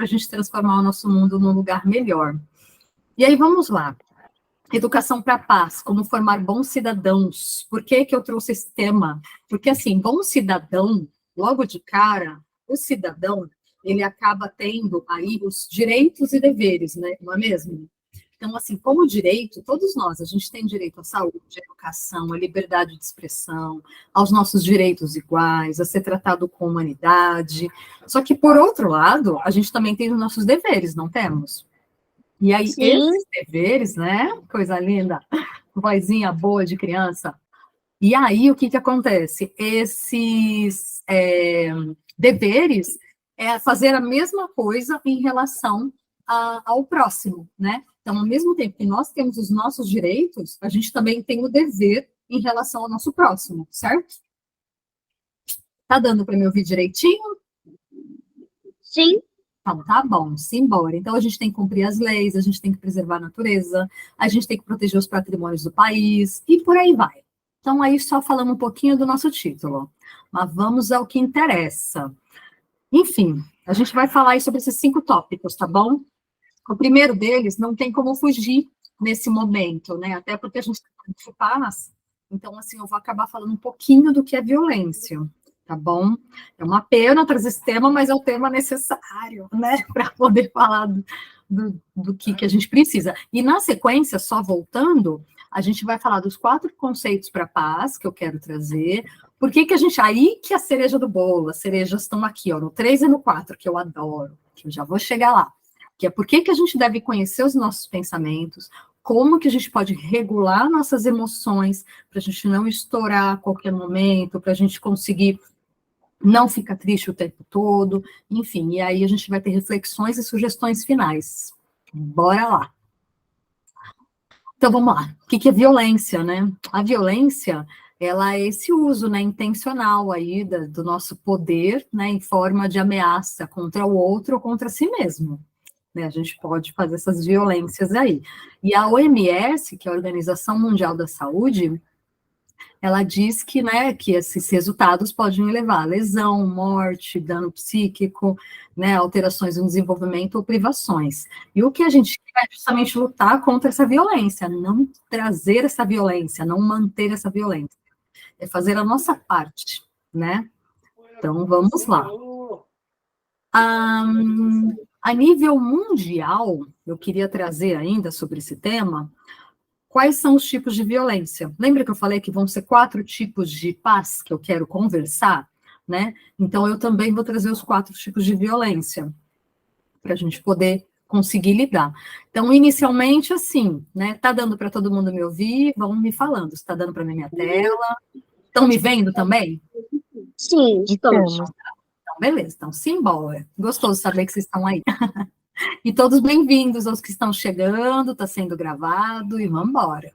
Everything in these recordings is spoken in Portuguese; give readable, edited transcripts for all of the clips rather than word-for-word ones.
para a gente transformar o nosso mundo num lugar melhor. E aí, vamos lá. Educação para a paz, como formar bons cidadãos. Por que que eu trouxe esse tema? Porque, assim, bom cidadão, logo de cara, o cidadão, ele acaba tendo aí os direitos e deveres, né? Não é mesmo? Então, assim, como direito, todos nós, a gente tem direito à saúde, à educação, à liberdade de expressão, aos nossos direitos iguais, a ser tratado com humanidade. Só que, por outro lado, a gente também tem os nossos deveres, não temos? E aí, Sim. esses deveres, né? Coisa linda, vozinha boa de criança. E aí, o que que acontece? Esses deveres é fazer a mesma coisa em relação ao próximo, né? Então, ao mesmo tempo que nós temos os nossos direitos, a gente também tem o dever em relação ao nosso próximo, certo? Tá dando para me ouvir direitinho? Sim. Então, tá bom, simbora. Então, a gente tem que cumprir as leis, a gente tem que preservar a natureza, a gente tem que proteger os patrimônios do país, e por aí vai. Então, aí só falando um pouquinho do nosso título. Mas vamos ao que interessa. Enfim, a gente vai falar aí sobre esses 5 tópicos, tá bom? O primeiro deles não tem como fugir nesse momento, né? Até porque a gente está falando de paz, então, assim, eu vou acabar falando um pouquinho do que é violência, tá bom? É uma pena trazer esse tema, mas é o tema necessário, né? Para poder falar do que a gente precisa. E na sequência, só voltando, a gente vai falar dos 4 conceitos para paz que eu quero trazer. Por que que a gente. Aí que a cereja do bolo, as cerejas estão aqui, ó, no 3 e no 4, que eu adoro, que eu já vou chegar lá. Que é por que que a gente deve conhecer os nossos pensamentos, como que a gente pode regular nossas emoções, para a gente não estourar a qualquer momento, para a gente conseguir não ficar triste o tempo todo, enfim, e aí a gente vai ter reflexões e sugestões finais. Bora lá. Então, vamos lá. O que é violência, né? A violência, ela é esse uso, né, intencional aí do nosso poder, né, em forma de ameaça contra o outro ou contra si mesmo. Né, a gente pode fazer essas violências aí. E a OMS, que é a Organização Mundial da Saúde, ela diz que, né, que esses resultados podem levar a lesão, morte, dano psíquico, né, alterações no desenvolvimento ou privações. E o que a gente quer é justamente lutar contra essa violência, não trazer essa violência, não manter essa violência. É fazer a nossa parte, né? Então, vamos lá. A nível mundial, eu queria trazer ainda sobre esse tema, quais são os tipos de violência? Lembra que eu falei que vão ser 4 tipos de paz que eu quero conversar, né? Então, eu também vou trazer os 4 tipos de violência, para a gente poder conseguir lidar. Então, inicialmente, assim, né? Tá dando para todo mundo me ouvir? Vão me falando. Está dando para minha tela? Estão me vendo também? Sim, estamos. Então, beleza. Então, simbora. Gostoso saber que vocês estão aí. E todos bem-vindos aos que estão chegando, está sendo gravado, e vamos embora.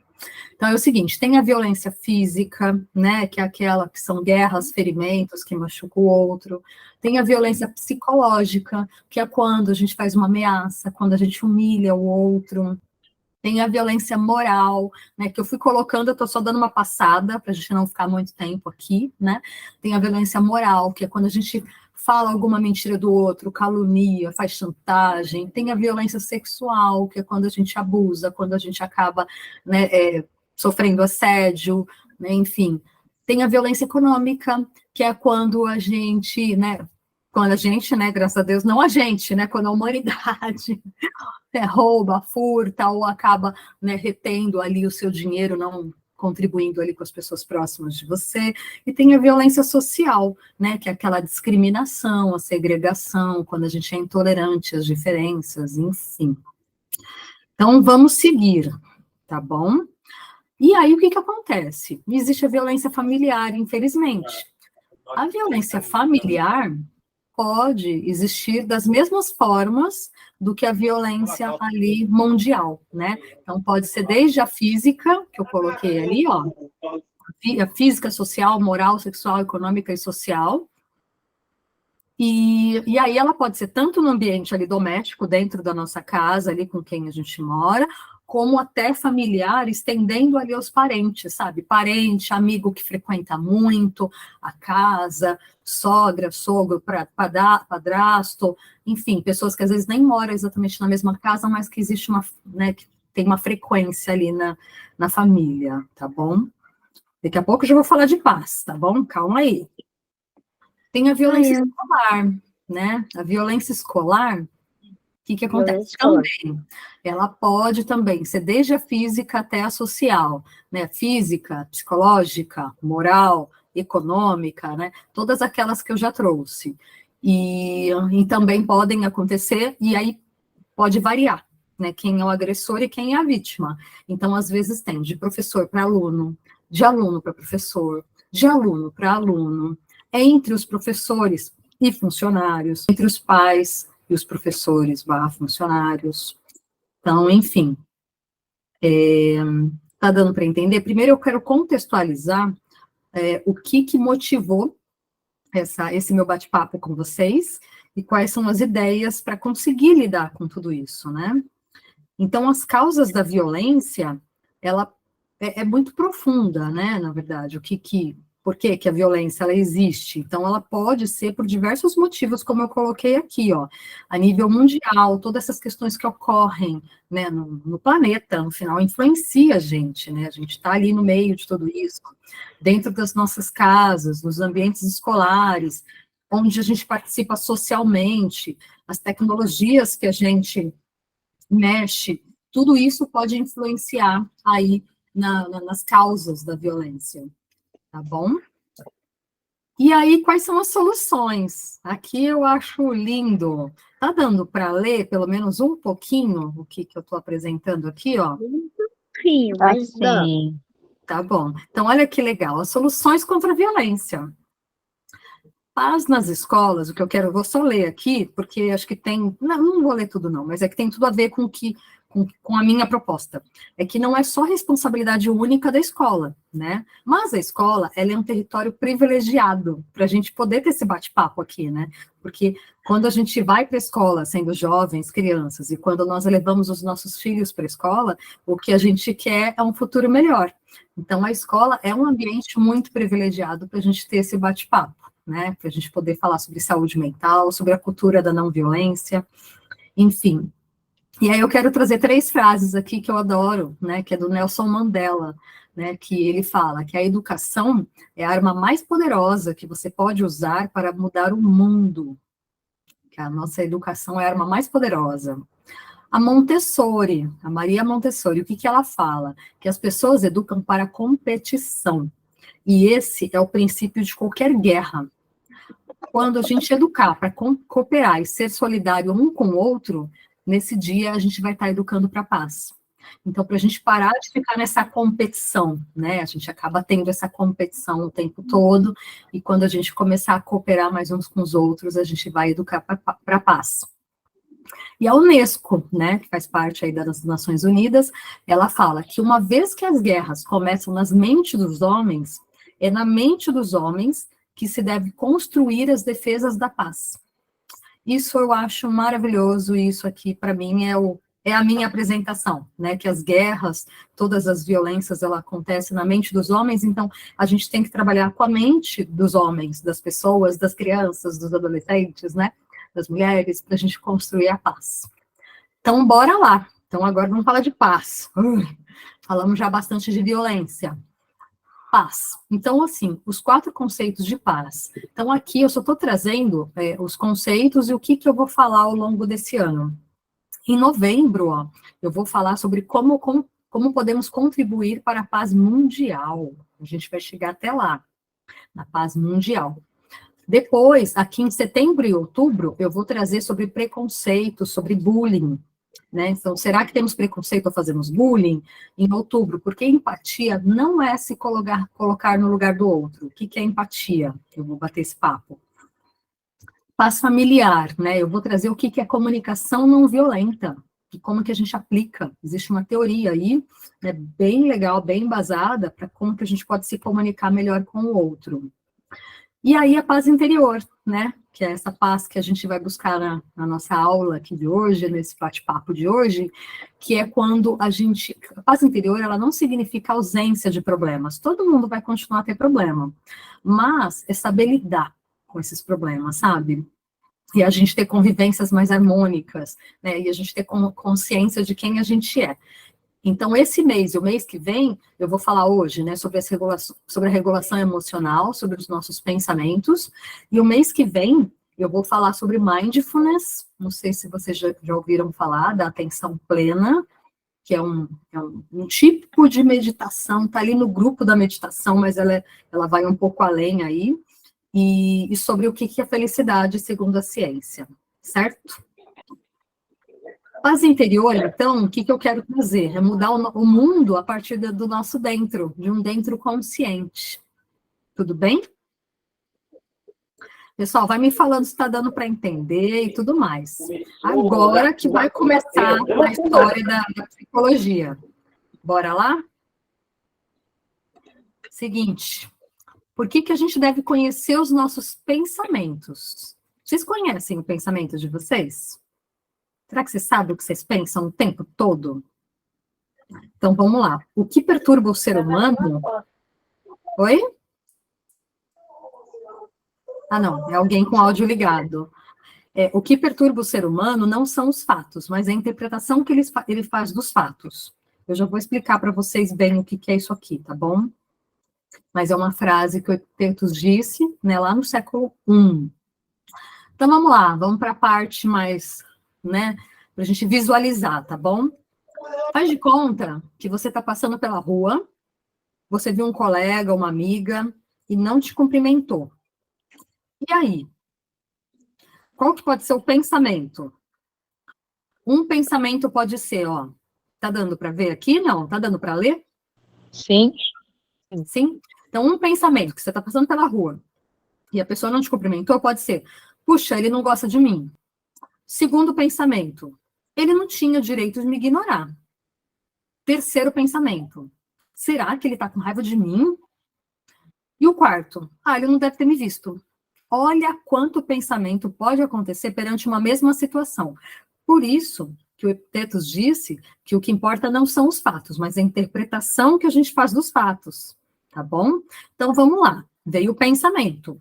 Então, é o seguinte, tem a violência física, né, que é aquela que são guerras, ferimentos, que machuca o outro. Tem a violência psicológica, que é quando a gente faz uma ameaça, quando a gente humilha o outro. Tem a violência moral, né, que eu fui colocando, eu estou só dando uma passada, para a gente não ficar muito tempo aqui, né. Tem a violência moral, que é quando a gente fala alguma mentira do outro, calunia, faz chantagem. Tem a violência sexual, que é quando a gente abusa, quando a gente acaba, né, sofrendo assédio, né, enfim. Tem a violência econômica, que é quando a gente, né, graças a Deus, não a gente, né, quando a humanidade rouba, furta, ou acaba, né, retendo ali o seu dinheiro, não contribuindo ali com as pessoas próximas de você. E tem a violência social, né, que é aquela discriminação, a segregação, quando a gente é intolerante às diferenças, enfim. Então, vamos seguir, tá bom? E aí, o que que acontece? Existe a violência familiar, infelizmente. A violência familiar pode existir das mesmas formas do que a violência ali mundial, né? Então, pode ser desde a física, que eu coloquei ali, ó, a física, social, moral, sexual, econômica e social, e aí ela pode ser tanto no ambiente ali doméstico, dentro da nossa casa, ali com quem a gente mora, como até familiar, estendendo ali aos parentes, sabe? Parente, amigo que frequenta muito a casa, sogra, sogro, padrasto, enfim, pessoas que às vezes nem moram exatamente na mesma casa, mas que existe uma, né, que tem uma frequência ali na família, tá bom? Daqui a pouco eu já vou falar de paz, tá bom? Calma aí. Tem a violência escolar, né? A violência escolar, o que acontece? Também, ela pode também ser desde a física até a social, né? Física, psicológica, moral, econômica, né? Todas aquelas que eu já trouxe. E também podem acontecer, e aí pode variar, né? Quem é o agressor e quem é a vítima. Então, às vezes, tem de professor para aluno, de aluno para professor, de aluno para aluno, entre os professores e funcionários, entre os pais e os professores barra funcionários. Então, enfim, tá dando para entender? Primeiro eu quero contextualizar o que motivou esse meu bate-papo com vocês e quais são as ideias para conseguir lidar com tudo isso, né? Então, as causas da violência, ela é muito profunda, né, na verdade, por que a violência, ela existe? Então, ela pode ser por diversos motivos, como eu coloquei aqui, ó, a nível mundial, todas essas questões que ocorrem, né, no planeta, no final, influencia a gente, né, a gente está ali no meio de tudo isso, dentro das nossas casas, nos ambientes escolares, onde a gente participa socialmente, as tecnologias que a gente mexe, tudo isso pode influenciar aí nas causas da violência, tá bom? E aí, quais são as soluções? Aqui eu acho lindo. Tá dando para ler pelo menos um pouquinho o que eu estou apresentando aqui, ó? Um pouquinho, mas dá. Assim, Tá bom. Então, olha que legal. As soluções contra a violência. Paz nas escolas, o que eu quero, eu vou só ler aqui, porque acho que tem, não vou ler tudo não, mas é que tem tudo a ver com a minha proposta. É que não é só responsabilidade única da escola, né? Mas a escola, ela é um território privilegiado para a gente poder ter esse bate-papo aqui, né? Porque quando a gente vai para a escola, sendo jovens, crianças, e quando nós levamos os nossos filhos para a escola, o que a gente quer é um futuro melhor. Então, a escola é um ambiente muito privilegiado para a gente ter esse bate-papo, né, para a gente poder falar sobre saúde mental, sobre a cultura da não violência, enfim. E aí eu quero trazer 3 frases aqui que eu adoro, né, que é do Nelson Mandela, né, que ele fala que a educação é a arma mais poderosa que você pode usar para mudar o mundo, que a nossa educação é a arma mais poderosa. A Montessori, a Maria Montessori, o que ela fala? Que as pessoas educam para competição, e esse é o princípio de qualquer guerra. Quando a gente educar para cooperar e ser solidário um com o outro, nesse dia a gente vai estar educando para a paz. Então, para a gente parar de ficar nessa competição, né? A gente acaba tendo essa competição o tempo todo, e quando a gente começar a cooperar mais uns com os outros, a gente vai educar para a paz. E a Unesco, né, que faz parte aí das Nações Unidas, ela fala que uma vez que as guerras começam nas mentes dos homens, é na mente dos homens que se deve construir as defesas da paz. Isso eu acho maravilhoso, e isso aqui, para mim, é a minha apresentação, né, que as guerras, todas as violências, ela acontecem na mente dos homens, então a gente tem que trabalhar com a mente dos homens, das pessoas, das crianças, dos adolescentes, né, das mulheres, para a gente construir a paz. Então, bora lá. Então, agora vamos falar de paz. Falamos já bastante de violência. Paz. Então, assim, os 4 conceitos de paz. Então, aqui eu só estou trazendo os conceitos e o que eu vou falar ao longo desse ano. Em novembro, ó, eu vou falar sobre como podemos contribuir para a paz mundial. A gente vai chegar até lá, na paz mundial. Depois, aqui em setembro e outubro, eu vou trazer sobre preconceito, sobre bullying, né? Então, será que temos preconceito ao fazermos bullying? Em outubro, porque empatia não é se colocar no lugar do outro. O que é empatia? Eu vou bater esse papo. Paz familiar, né? Eu vou trazer o que é comunicação não violenta, e como que a gente aplica. Existe uma teoria aí, né, bem legal, bem embasada, para como que a gente pode se comunicar melhor com o outro. E aí a paz interior, né? Que é essa paz que a gente vai buscar na nossa aula aqui de hoje, nesse bate-papo de hoje, que é quando a gente... A paz interior, ela não significa ausência de problemas. Todo mundo vai continuar a ter problema. Mas é saber lidar com esses problemas, sabe? E a gente ter convivências mais harmônicas, né? E a gente ter consciência de quem a gente é. Então, esse mês e o mês que vem, eu vou falar hoje, né, sobre a regulação emocional, sobre os nossos pensamentos, e o mês que vem, eu vou falar sobre mindfulness, não sei se vocês já ouviram falar da atenção plena, que é um tipo de meditação, está ali no grupo da meditação, mas ela vai um pouco além aí, e sobre o que é felicidade segundo a ciência, certo? Paz interior, então, o que eu quero fazer? É mudar o mundo a partir do nosso dentro, de um dentro consciente. Tudo bem? Pessoal, vai me falando se está dando para entender e tudo mais. Agora que vai começar a história da psicologia. Bora lá? Seguinte, por que a gente deve conhecer os nossos pensamentos? Vocês conhecem o pensamento de vocês? Será que vocês sabem o que vocês pensam o tempo todo? Então, vamos lá. O que perturba o ser humano... Oi? Ah, não. É alguém com áudio ligado. O que perturba o ser humano não são os fatos, mas a interpretação que ele faz dos fatos. Eu já vou explicar para vocês bem o que é isso aqui, tá bom? Mas é uma frase que o Epictetus disse, né, lá no século I. Então, vamos lá. Vamos para a parte mais, né, para a gente visualizar, tá bom? Faz de conta que você está passando pela rua, você viu um colega, uma amiga, e não te cumprimentou. E aí? Qual que pode ser o pensamento? Um pensamento pode ser, ó, tá dando para ver aqui? Não? Tá dando para ler? Sim. Sim? Então, um pensamento que você está passando pela rua e a pessoa não te cumprimentou pode ser, puxa, ele não gosta de mim. Segundo pensamento, ele não tinha o direito de me ignorar. Terceiro pensamento, será que ele está com raiva de mim? E o quarto, ele não deve ter me visto. Olha quanto pensamento pode acontecer perante uma mesma situação. Por isso que o Epictetus disse que o que importa não são os fatos, mas a interpretação que a gente faz dos fatos, tá bom? Então, vamos lá. Veio o pensamento.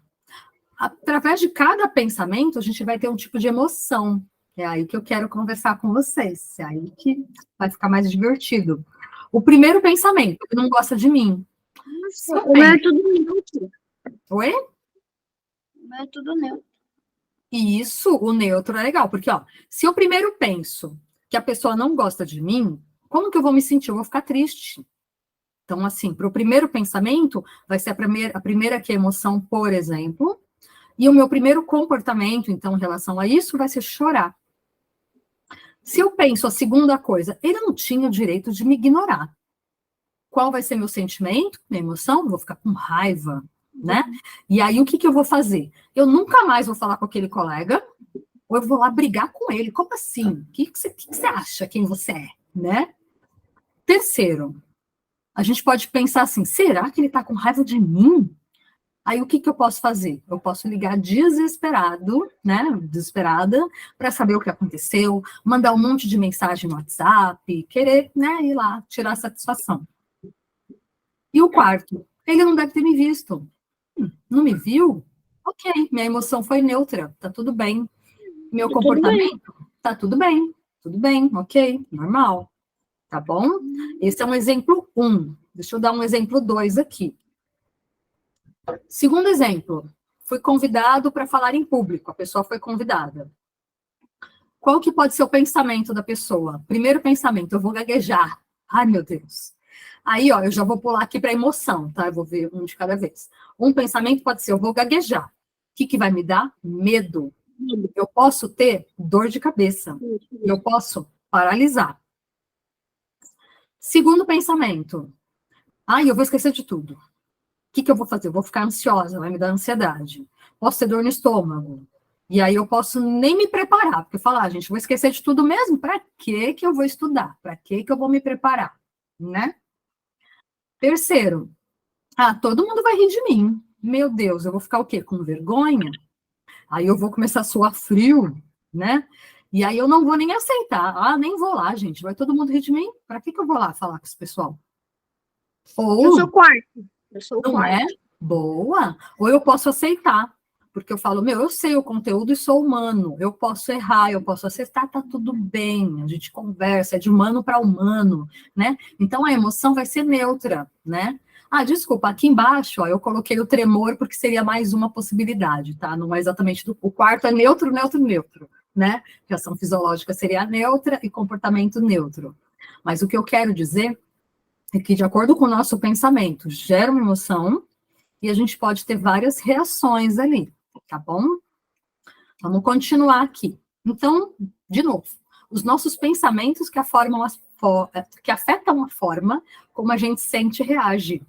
Através de cada pensamento, a gente vai ter um tipo de emoção. É aí que eu quero conversar com vocês. É aí que vai ficar mais divertido. O primeiro pensamento, ele não gosta de mim. O meu é tudo neutro. Oi? O meu é tudo neutro. E isso, o neutro é legal, porque, ó, se eu primeiro penso que a pessoa não gosta de mim, como que eu vou me sentir? Eu vou ficar triste. Então, assim, para o primeiro pensamento, vai ser a primeira que é emoção, por exemplo, e o meu primeiro comportamento, então, em relação a isso, vai ser chorar. Se eu penso a segunda coisa, ele não tinha o direito de me ignorar. Qual vai ser meu sentimento, minha emoção? Eu vou ficar com raiva, né? E aí, o que eu vou fazer? Eu nunca mais vou falar com aquele colega, ou eu vou lá brigar com ele. Como assim? O que você acha quem você é, né? Terceiro, a gente pode pensar assim, será que ele tá com raiva de mim? Aí, o que eu posso fazer? Eu posso ligar desesperado, né? Desesperada, para saber o que aconteceu, mandar um monte de mensagem no WhatsApp, querer, né, ir lá, tirar satisfação. E o quarto, ele não deve ter me visto. Não me viu? Ok, minha emoção foi neutra, tá tudo bem. Meu comportamento, tá tudo bem, ok, normal, tá bom? Esse é um exemplo 1. Deixa eu dar um exemplo 2 aqui. Segundo exemplo, fui convidado para falar em público, a pessoa foi convidada. Qual que pode ser o pensamento da pessoa? Primeiro pensamento, eu vou gaguejar. Ai, meu Deus. Aí, ó, eu já vou pular aqui para emoção, tá? Eu vou ver um de cada vez. Um pensamento pode ser, eu vou gaguejar. O que vai me dar? Medo. Eu posso ter dor de cabeça. Eu posso paralisar. Segundo pensamento, eu vou esquecer de tudo. O que eu vou fazer? Eu vou ficar ansiosa, vai me dar ansiedade. Posso ter dor no estômago. E aí eu posso nem me preparar, porque falar, gente, vou esquecer de tudo mesmo? Para que eu vou estudar? Para que eu vou me preparar? Né? Terceiro, todo mundo vai rir de mim. Meu Deus, eu vou ficar o quê? Com vergonha? Aí eu vou começar a suar frio, né? E aí eu não vou nem aceitar. Ah, nem vou lá, gente. Vai todo mundo rir de mim? Para que eu vou lá falar com esse pessoal? Eu sou Ou, o quarto. Eu sou o não é? quarto. Boa. Ou eu posso aceitar. Porque eu falo, meu, eu sei o conteúdo e sou humano. Eu posso errar, eu posso acertar, tá tudo bem. A gente conversa, é de humano para humano, né? Então a emoção vai ser neutra, né? Ah, desculpa, aqui embaixo, ó, eu coloquei o tremor porque seria mais uma possibilidade, tá? Não é exatamente o quarto é neutro, neutro, neutro, né? Reação fisiológica seria neutra e comportamento neutro. Mas o que eu quero dizer é que, de acordo com o nosso pensamento, gera uma emoção e a gente pode ter várias reações ali, tá bom? Vamos continuar aqui. Então, de novo, os nossos pensamentos que afetam a forma como a gente sente e reage.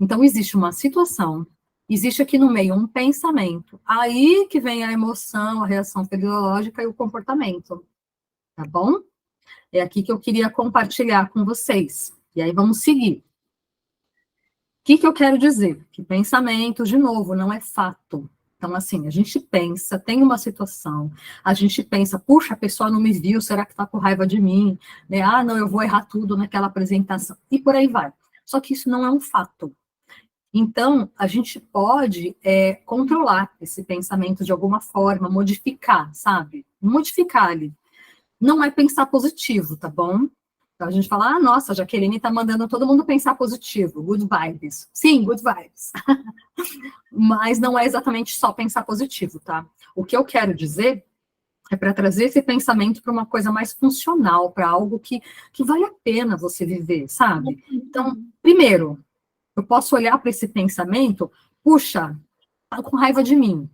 Então, existe uma situação, existe aqui no meio um pensamento, aí que vem a emoção, a reação fisiológica e o comportamento, tá bom? É aqui que eu queria compartilhar com vocês. E aí vamos seguir. O que eu quero dizer? Que pensamento, de novo, não é fato. Então, assim, a gente pensa, tem uma situação, a gente pensa, puxa, a pessoa não me viu, será que está com raiva de mim? Né? Ah, não, eu vou errar tudo naquela apresentação. E por aí vai. Só que isso não é um fato. Então, a gente pode controlar esse pensamento de alguma forma, modificar, sabe? Modificar ali. Não é pensar positivo, tá bom? Então, a gente fala, ah, nossa, a Jaqueline tá mandando todo mundo pensar positivo, good vibes. Sim, good vibes. Mas não é exatamente só pensar positivo, tá? O que eu quero dizer é para trazer esse pensamento para uma coisa mais funcional, para algo que vale a pena você viver, sabe? Então, primeiro, eu posso olhar para esse pensamento, puxa, tá com raiva de mim,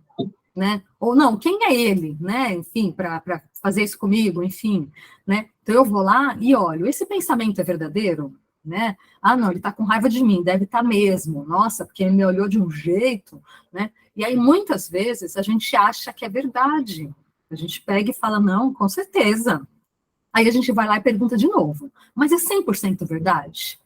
né? Ou não, quem é ele, né? Enfim, para fazer isso comigo, enfim, né? Então eu vou lá e olho, esse pensamento é verdadeiro, né? Ah, não, ele tá com raiva de mim, deve estar mesmo. Nossa, porque ele me olhou de um jeito, né? E aí muitas vezes a gente acha que é verdade. A gente pega e fala, não, com certeza. Aí a gente vai lá e pergunta de novo, mas é 100% verdade?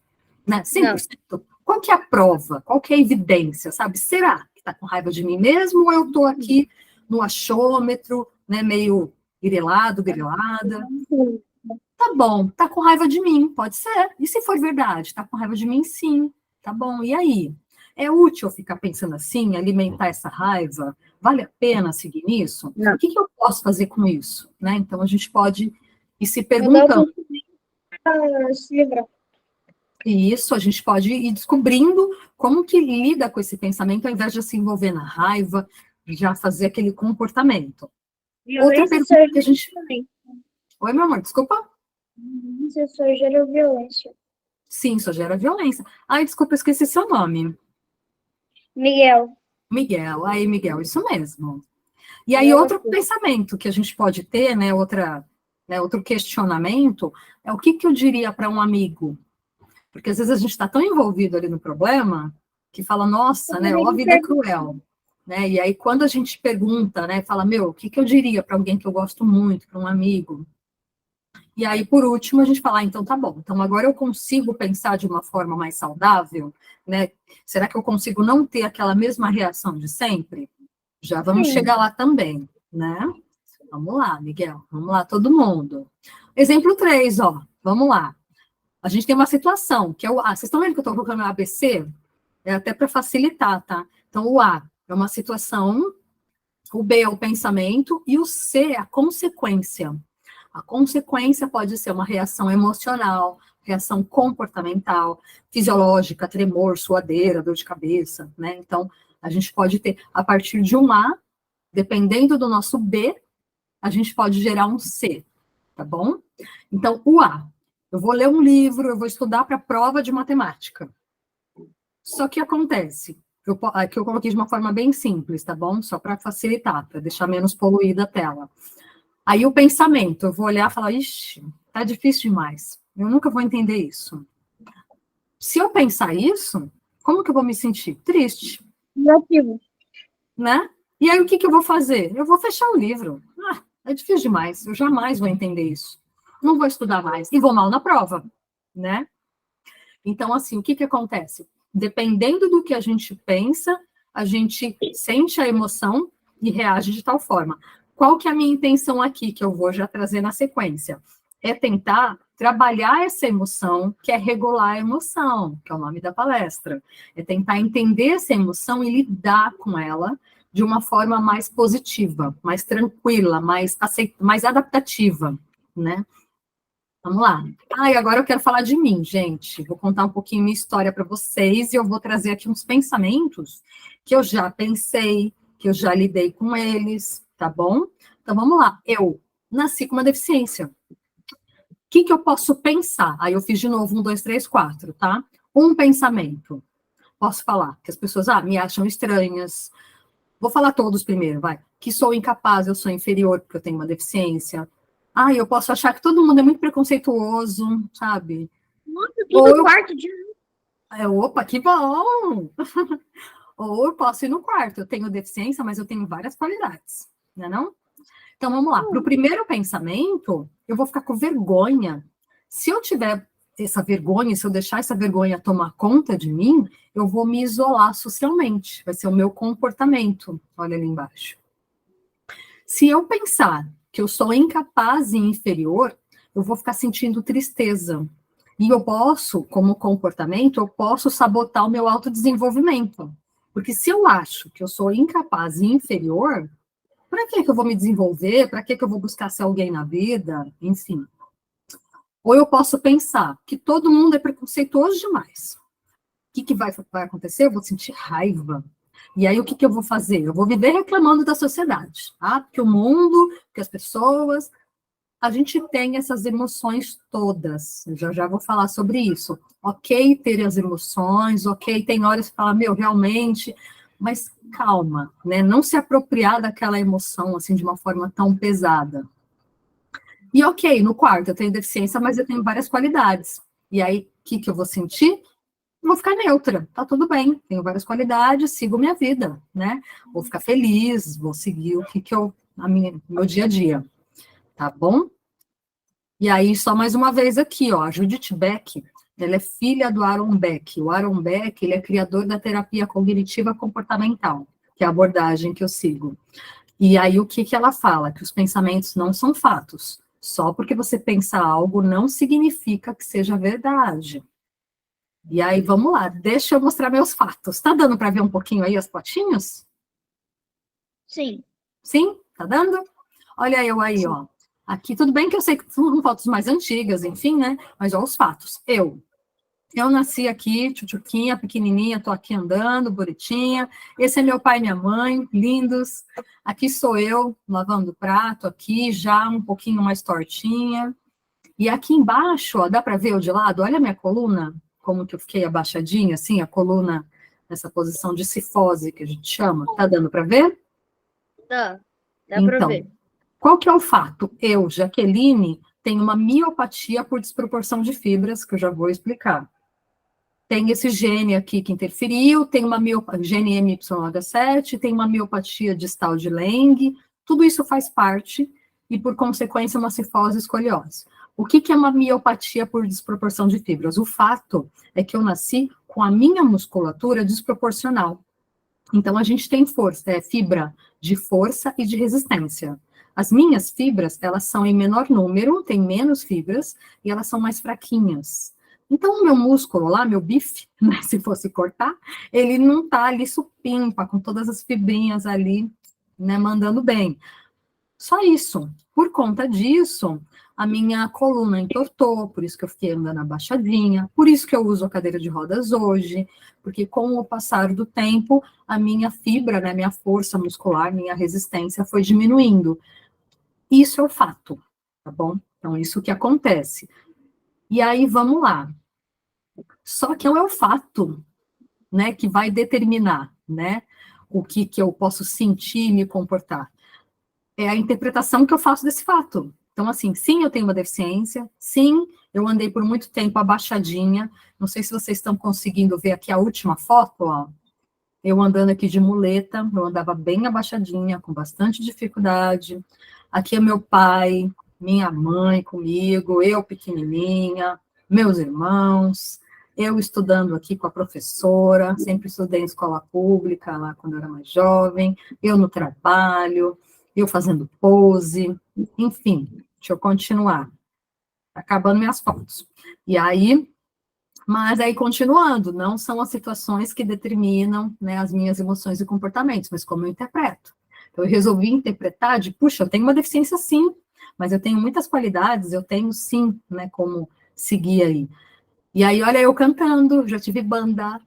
Né? 100%. Qual que é a prova? Qual que é a evidência, sabe? Será que está com raiva de mim mesmo ou eu estou aqui no achômetro, né, meio grilada? Tá bom, tá com raiva de mim, pode ser. E se for verdade, tá com raiva de mim, sim. Tá bom, e aí? É útil ficar pensando assim, alimentar essa raiva? Vale a pena seguir nisso? Não. O que eu posso fazer com isso? Né? Então a gente pode ir se Vou dar perguntando. se livrar. E isso a gente pode ir descobrindo como que lida com esse pensamento, ao invés de se envolver na raiva, já fazer aquele comportamento. Outra pergunta que a gente... Oi, meu amor, desculpa? Isso só gera violência. Sim, isso gera violência. Ai, desculpa, eu esqueci seu nome. Miguel. Miguel, aí, Miguel, isso mesmo. E aí, outro pensamento que a gente pode ter, né, outro questionamento, é o que eu diria para um amigo? Porque às vezes a gente está tão envolvido ali no problema que fala, nossa, né, ó, a vida é cruel. Né? E aí, quando a gente pergunta, né, fala, meu, o que eu diria para alguém que eu gosto muito, para um amigo? E aí, por último, a gente fala, ah, então tá bom, então agora eu consigo pensar de uma forma mais saudável, né? Será que eu consigo não ter aquela mesma reação de sempre? Já vamos chegar lá também, né? Vamos lá, Miguel, vamos lá, todo mundo. Exemplo 3, ó, vamos lá. A gente tem uma situação, que é o A. Vocês estão vendo que eu estou colocando o ABC? É até para facilitar, tá? Então, o A é uma situação, o B é o pensamento e o C é a consequência. A consequência pode ser uma reação emocional, reação comportamental, fisiológica, tremor, suadeira, dor de cabeça, né? Então, a gente pode ter, a partir de um A, dependendo do nosso B, a gente pode gerar um C, tá bom? Então, o A, eu vou ler um livro, eu vou estudar para a prova de matemática. Só que acontece, aqui eu coloquei de uma forma bem simples, tá bom? Só para facilitar, para deixar menos poluída a tela. Aí o pensamento, eu vou olhar e falar, ixi, tá difícil demais, eu nunca vou entender isso. Se eu pensar isso, como que eu vou me sentir? Triste. Negativo. Né? E aí o que eu vou fazer? Eu vou fechar o livro. Ah, é difícil demais, eu jamais vou entender isso. Não vou estudar mais. E vou mal na prova, né? Então, assim, o que acontece? Dependendo do que a gente pensa, a gente sente a emoção e reage de tal forma. Qual que é a minha intenção aqui, que eu vou já trazer na sequência? É tentar trabalhar essa emoção, que é regular a emoção, que é o nome da palestra. É tentar entender essa emoção e lidar com ela de uma forma mais positiva, mais tranquila, mais adaptativa, né? Vamos lá. E agora eu quero falar de mim, gente. Vou contar um pouquinho minha história para vocês e eu vou trazer aqui uns pensamentos que eu já pensei, que eu já lidei com eles, tá bom? Então vamos lá. Eu nasci com uma deficiência. O que eu posso pensar? Aí eu fiz de novo 1, 2, 3, 4, tá? Um pensamento. Posso falar que as pessoas me acham estranhas. Vou falar todos primeiro, vai. Que sou incapaz, eu sou inferior porque eu tenho uma deficiência. Eu posso achar que todo mundo é muito preconceituoso, sabe? Nossa, tudo no quarto de... Opa, que bom! Ou eu posso ir no quarto, eu tenho deficiência, mas eu tenho várias qualidades, não é não? Então, vamos lá. Para o primeiro pensamento, eu vou ficar com vergonha. Se eu tiver essa vergonha, se eu deixar essa vergonha tomar conta de mim, eu vou me isolar socialmente. Vai ser o meu comportamento. Olha ali embaixo. Se eu pensar que eu sou incapaz e inferior, eu vou ficar sentindo tristeza. E eu posso, como comportamento, eu posso sabotar o meu autodesenvolvimento. Porque se eu acho que eu sou incapaz e inferior, para que eu vou me desenvolver? Para que eu vou buscar ser alguém na vida? Enfim. Ou eu posso pensar que todo mundo é preconceituoso demais. O que vai acontecer? Eu vou sentir raiva. E aí, o que eu vou fazer? Eu vou viver reclamando da sociedade, tá? Porque o mundo, que as pessoas... A gente tem essas emoções todas. Eu já vou falar sobre isso. Ok ter as emoções, ok, tem horas que fala, realmente... Mas calma, né? Não se apropriar daquela emoção, assim, de uma forma tão pesada. E ok, no quarto eu tenho deficiência, mas eu tenho várias qualidades. E aí, o que eu vou sentir? Vou ficar neutra, tá tudo bem, tenho várias qualidades, sigo minha vida, né? Vou ficar feliz, vou seguir o que meu dia a dia, tá bom? E aí, só mais uma vez aqui, ó, a Judith Beck, ela é filha do Aaron Beck. O Aaron Beck, ele é criador da terapia cognitiva comportamental, que é a abordagem que eu sigo. E aí, o que ela fala? Que os pensamentos não são fatos. Só porque você pensa algo não significa que seja verdade. E aí, vamos lá, deixa eu mostrar meus fatos. Tá dando para ver um pouquinho aí as fotinhos? Sim. Sim? Tá dando? Olha eu aí, ó. Aqui, tudo bem que eu sei que são fotos mais antigas, enfim, né? Mas olha os fatos. Eu nasci aqui, tchutchuquinha, pequenininha, tô aqui andando, bonitinha. Esse é meu pai e minha mãe, lindos. Aqui sou eu, lavando o prato aqui, já um pouquinho mais tortinha. E aqui embaixo, ó, dá para ver o de lado? Olha a minha coluna, como que eu fiquei abaixadinha, assim, a coluna nessa posição de cifose que a gente chama. Tá dando para ver? Dá Então, para ver. Qual que é o fato? Eu, Jaqueline, tenho uma miopatia por desproporção de fibras, que eu já vou explicar. Tem esse gene aqui que interferiu, tem uma gene MYH7, tem uma miopatia distal de Lange, tudo isso faz parte, e por consequência uma cifose escoliose. O que é uma miopatia por desproporção de fibras? O fato é que eu nasci com a minha musculatura desproporcional. Então, a gente tem fibra de força e de resistência. As minhas fibras, elas são em menor número, tem menos fibras, e elas são mais fraquinhas. Então, o meu músculo lá, meu bife, né, se fosse cortar, ele não tá ali supimpa, com todas as fibrinhas ali, né, mandando bem. Só isso. Por conta disso, a minha coluna entortou, por isso que eu fiquei andando abaixadinha, por isso que eu uso a cadeira de rodas hoje, porque com o passar do tempo, a minha fibra, né, minha força muscular, minha resistência foi diminuindo. Isso é o fato, tá bom? Então, isso que acontece. E aí, vamos lá. Só que é o fato, né, que vai determinar, né, o que eu posso sentir e me comportar. É a interpretação que eu faço desse fato. Então, assim, sim, eu tenho uma deficiência, sim, eu andei por muito tempo abaixadinha, não sei se vocês estão conseguindo ver aqui a última foto, ó, eu andando aqui de muleta, eu andava bem abaixadinha, com bastante dificuldade, aqui é meu pai, minha mãe comigo, eu pequenininha, meus irmãos, Eu estudando aqui com a professora, sempre estudei em escola pública, lá quando eu era mais jovem, eu no trabalho, eu fazendo pose, enfim, deixa eu continuar, acabando minhas fotos. E aí, mas aí continuando, não são as situações que determinam, né, as minhas emoções e comportamentos, mas como eu interpreto. Eu resolvi interpretar de, puxa, eu tenho uma deficiência sim, mas eu tenho muitas qualidades, eu tenho sim, né, como seguir aí. E aí, olha, eu cantando, já tive banda,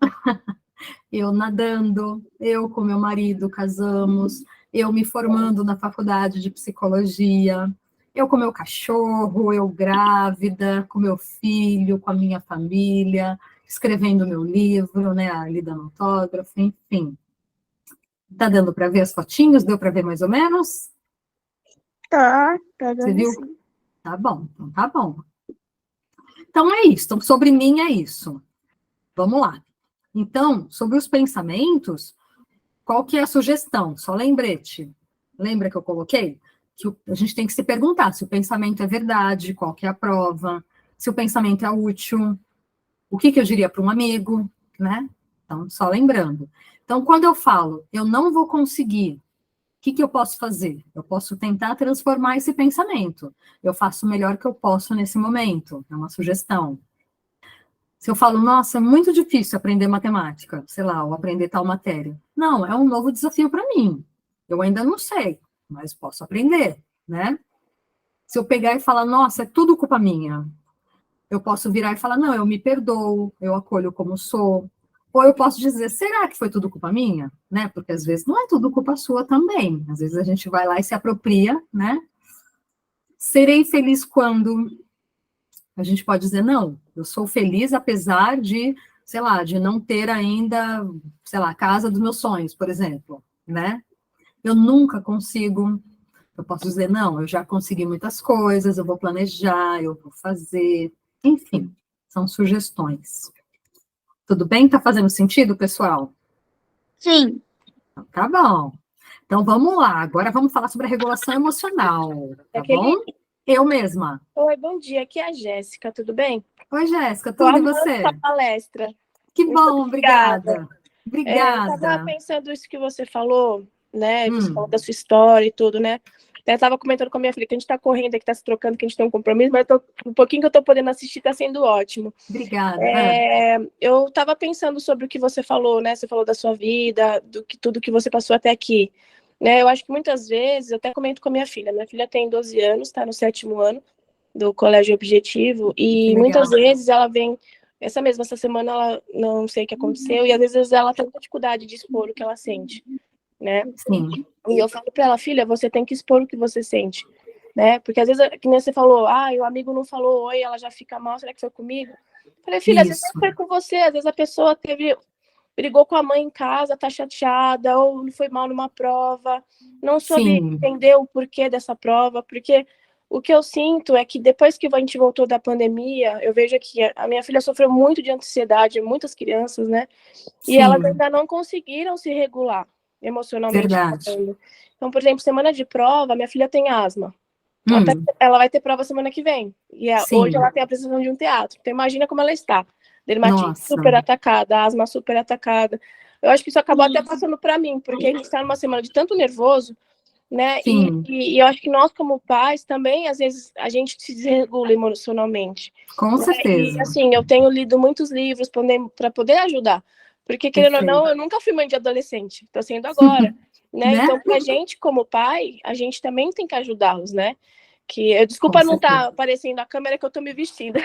eu nadando, eu com meu marido casamos, eu me formando na faculdade de psicologia, eu com meu cachorro, eu grávida, com meu filho, com a minha família, escrevendo meu livro, né, ali dando autógrafo, enfim. Tá dando para ver as fotinhos? Deu para ver mais ou menos? Tá Você dando viu? sim. Tá bom, então tá bom. Então é isso, então, sobre mim é isso. Vamos lá. Então, sobre os pensamentos, qual que é a sugestão? Só lembrete. Lembra que eu coloquei? Que a gente tem que se perguntar se o pensamento é verdade, qual que é a prova, se o pensamento é útil, o que eu diria para um amigo, né? Então, só lembrando. Então, quando eu falo, eu não vou conseguir, o que eu posso fazer? Eu posso tentar transformar esse pensamento. Eu faço o melhor que eu posso nesse momento. É uma sugestão. Se eu falo, nossa, é muito difícil aprender matemática, sei lá, ou aprender tal matéria. Não, é um novo desafio para mim. Eu ainda não sei, mas posso aprender, né? Se eu pegar e falar, nossa, é tudo culpa minha, eu posso virar e falar, não, eu me perdoo, eu acolho como sou. Ou eu posso dizer, será que foi tudo culpa minha? Né? Porque às vezes não é tudo culpa sua também. Às vezes a gente vai lá e se apropria, né? Serei feliz quando a gente pode dizer, não, eu sou feliz apesar de, sei lá, de não ter ainda, sei lá, a casa dos meus sonhos, por exemplo, né? Eu nunca consigo, eu posso dizer, não, eu já consegui muitas coisas, eu vou planejar, eu vou fazer, enfim, são sugestões. Tudo bem? Tá fazendo sentido, pessoal? Sim. Então, tá bom. Então vamos lá, agora vamos falar sobre a regulação emocional, tá bom? Jaqueline, Eu mesma. oi, bom dia. Aqui é a Jéssica, tudo bem? Oi, Jéssica, Tô tudo e amando sua você? palestra. Que Muito bom, obrigada. obrigada. Eu tava Obrigada. pensando isso que você falou, né? Você falou da sua história e tudo, né? Eu tava comentando com a minha filha que a gente tá correndo aqui, tá se trocando, que a gente tem um compromisso, mas um pouquinho que eu tô podendo assistir tá sendo ótimo. Obrigada. Eu tava pensando sobre o que você falou, né? Você falou da sua vida, tudo que você passou até aqui. Né? Eu acho que muitas vezes, eu até comento com a minha filha. Minha filha tem 12 anos, tá no 7º ano do Colégio Objetivo, Que e muitas legal. vezes ela vem, essa semana ela não sei o que aconteceu, e às vezes ela tem dificuldade de expor o que ela sente, né? Sim. E eu falo para ela, filha, você tem que expor o que você sente, né? Porque às vezes, que nem você falou, o amigo não falou oi, ela já fica mal, será que foi comigo? Eu falei, filha, às vezes Isso. não foi com você, às vezes a pessoa brigou com a mãe em casa, tá chateada, ou não foi mal numa prova, não soube Sim. entender o porquê dessa prova, porque o que eu sinto é que depois que a gente voltou da pandemia, eu vejo que a minha filha sofreu muito de ansiedade, muitas crianças, né? E elas Sim. ainda não conseguiram se regular emocionalmente Verdade. falando. Então, por exemplo, semana de prova, minha filha tem asma. Ela vai ter prova semana que vem. E hoje Sim. ela tem a apresentação de um teatro. Então, imagina como ela está. Dermatite Nossa. super atacada, asma super atacada. Eu acho que isso acabou até passando para mim, porque a gente está numa semana de tanto nervoso, né? Sim. E eu acho que nós, como pais, também, às vezes, a gente se desregula emocionalmente. Com Né? E, certeza. assim, eu tenho lido muitos livros para poder ajudar. Porque, querendo ou Perfeito. não, eu nunca fui mãe de adolescente. Estou sendo agora. Né? Né? Então, para a gente, como pai, a gente também tem que ajudá-los, né? Com Desculpa não estar certeza. aparecendo a câmera que eu estou me vestindo.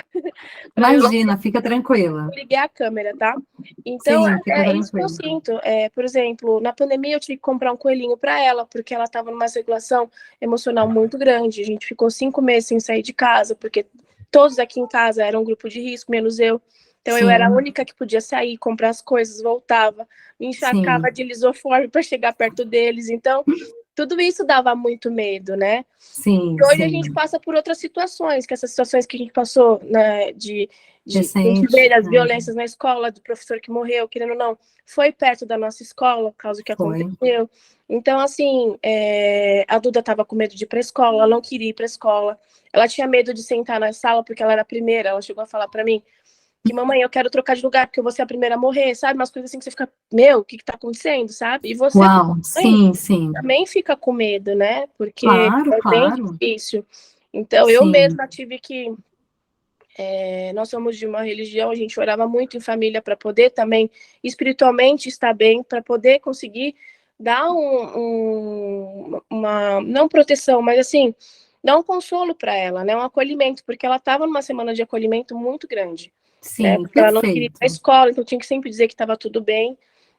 Imagina, fica tranquila. Liguei a câmera, tá? Então, Sim, fica é isso que eu tranquila. sinto. Por exemplo, na pandemia eu tive que comprar um coelhinho para ela, porque ela estava numa regulação emocional muito grande. A gente ficou 5 meses sem sair de casa, porque todos aqui em casa eram um grupo de risco, menos eu. Então, eu era a Sim. única que podia sair, comprar as coisas, voltava, me encharcava Sim. de lisoforme para chegar perto deles. Então, tudo isso dava muito medo, né? Sim, E hoje a gente sim. passa por outras situações, que essas situações que a gente passou, né, a gente vê Recente. das violências na escola, do professor que morreu, querendo ou não, foi perto da nossa escola, por causa do que Foi. aconteceu. Então, assim, a Duda estava com medo de ir para a escola, ela não queria ir para a escola, ela tinha medo de sentar na sala porque ela era a primeira, ela chegou a falar para mim, que mamãe, eu quero trocar de lugar porque eu vou ser a primeira a morrer, sabe? Umas coisas assim que você fica, meu, o que que tá acontecendo, sabe? E você Uau, sim, sim. também fica com medo, né? Porque Claro, é bem claro. difícil. Então, eu Sim, mesma tive que nós somos de uma religião, a gente orava muito em família para poder também espiritualmente estar bem, para poder conseguir dar uma não proteção, mas assim, dar um consolo para ela, né? Um acolhimento, porque ela estava numa semana de acolhimento muito grande, né? sim, Porque ela não queria ir à perfeito. escola, então tinha que sempre dizer que estava tudo bem,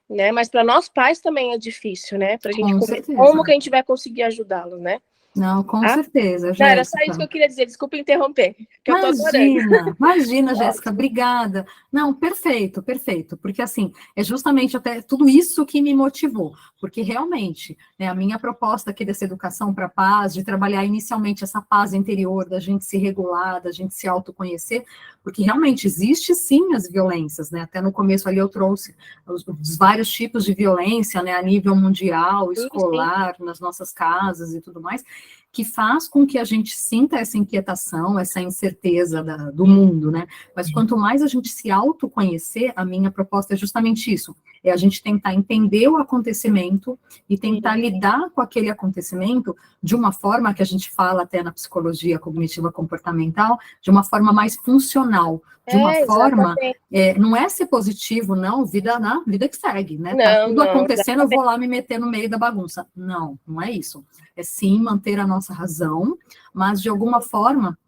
né? Mas para nós pais também é difícil, né? Para a gente Com como que certeza. a gente vai conseguir ajudá-los, né? Não, com Tá? certeza, Não, era só isso que Jéssica. eu queria dizer. Desculpa interromper, que eu tô adorando. Imagina, imagina, Jéssica, Ótimo. obrigada. Não, perfeito, perfeito, porque assim, é justamente até tudo isso que me motivou, porque realmente, né, a minha proposta aqui dessa educação para a paz, de trabalhar inicialmente essa paz interior, da gente se regular, da gente se autoconhecer, porque realmente existe sim as violências, né, até no começo ali eu trouxe os vários tipos de violência, né, a nível mundial, Sim, sim. escolar, nas nossas casas e tudo mais, que faz com que a gente sinta essa inquietação, essa incerteza do mundo, né? Mas quanto mais a gente se autoconhecer, a minha proposta é justamente isso, é a gente tentar entender o acontecimento e tentar lidar com aquele acontecimento de uma forma que a gente fala até na psicologia cognitiva comportamental, de uma forma mais funcional, de uma forma, Exatamente. não é ser positivo, não, vida que segue, né? Tá Não, tudo não, acontecendo, eu exatamente. vou lá me meter no meio da bagunça. Não, não é isso. É sim manter a nossa razão, mas de alguma forma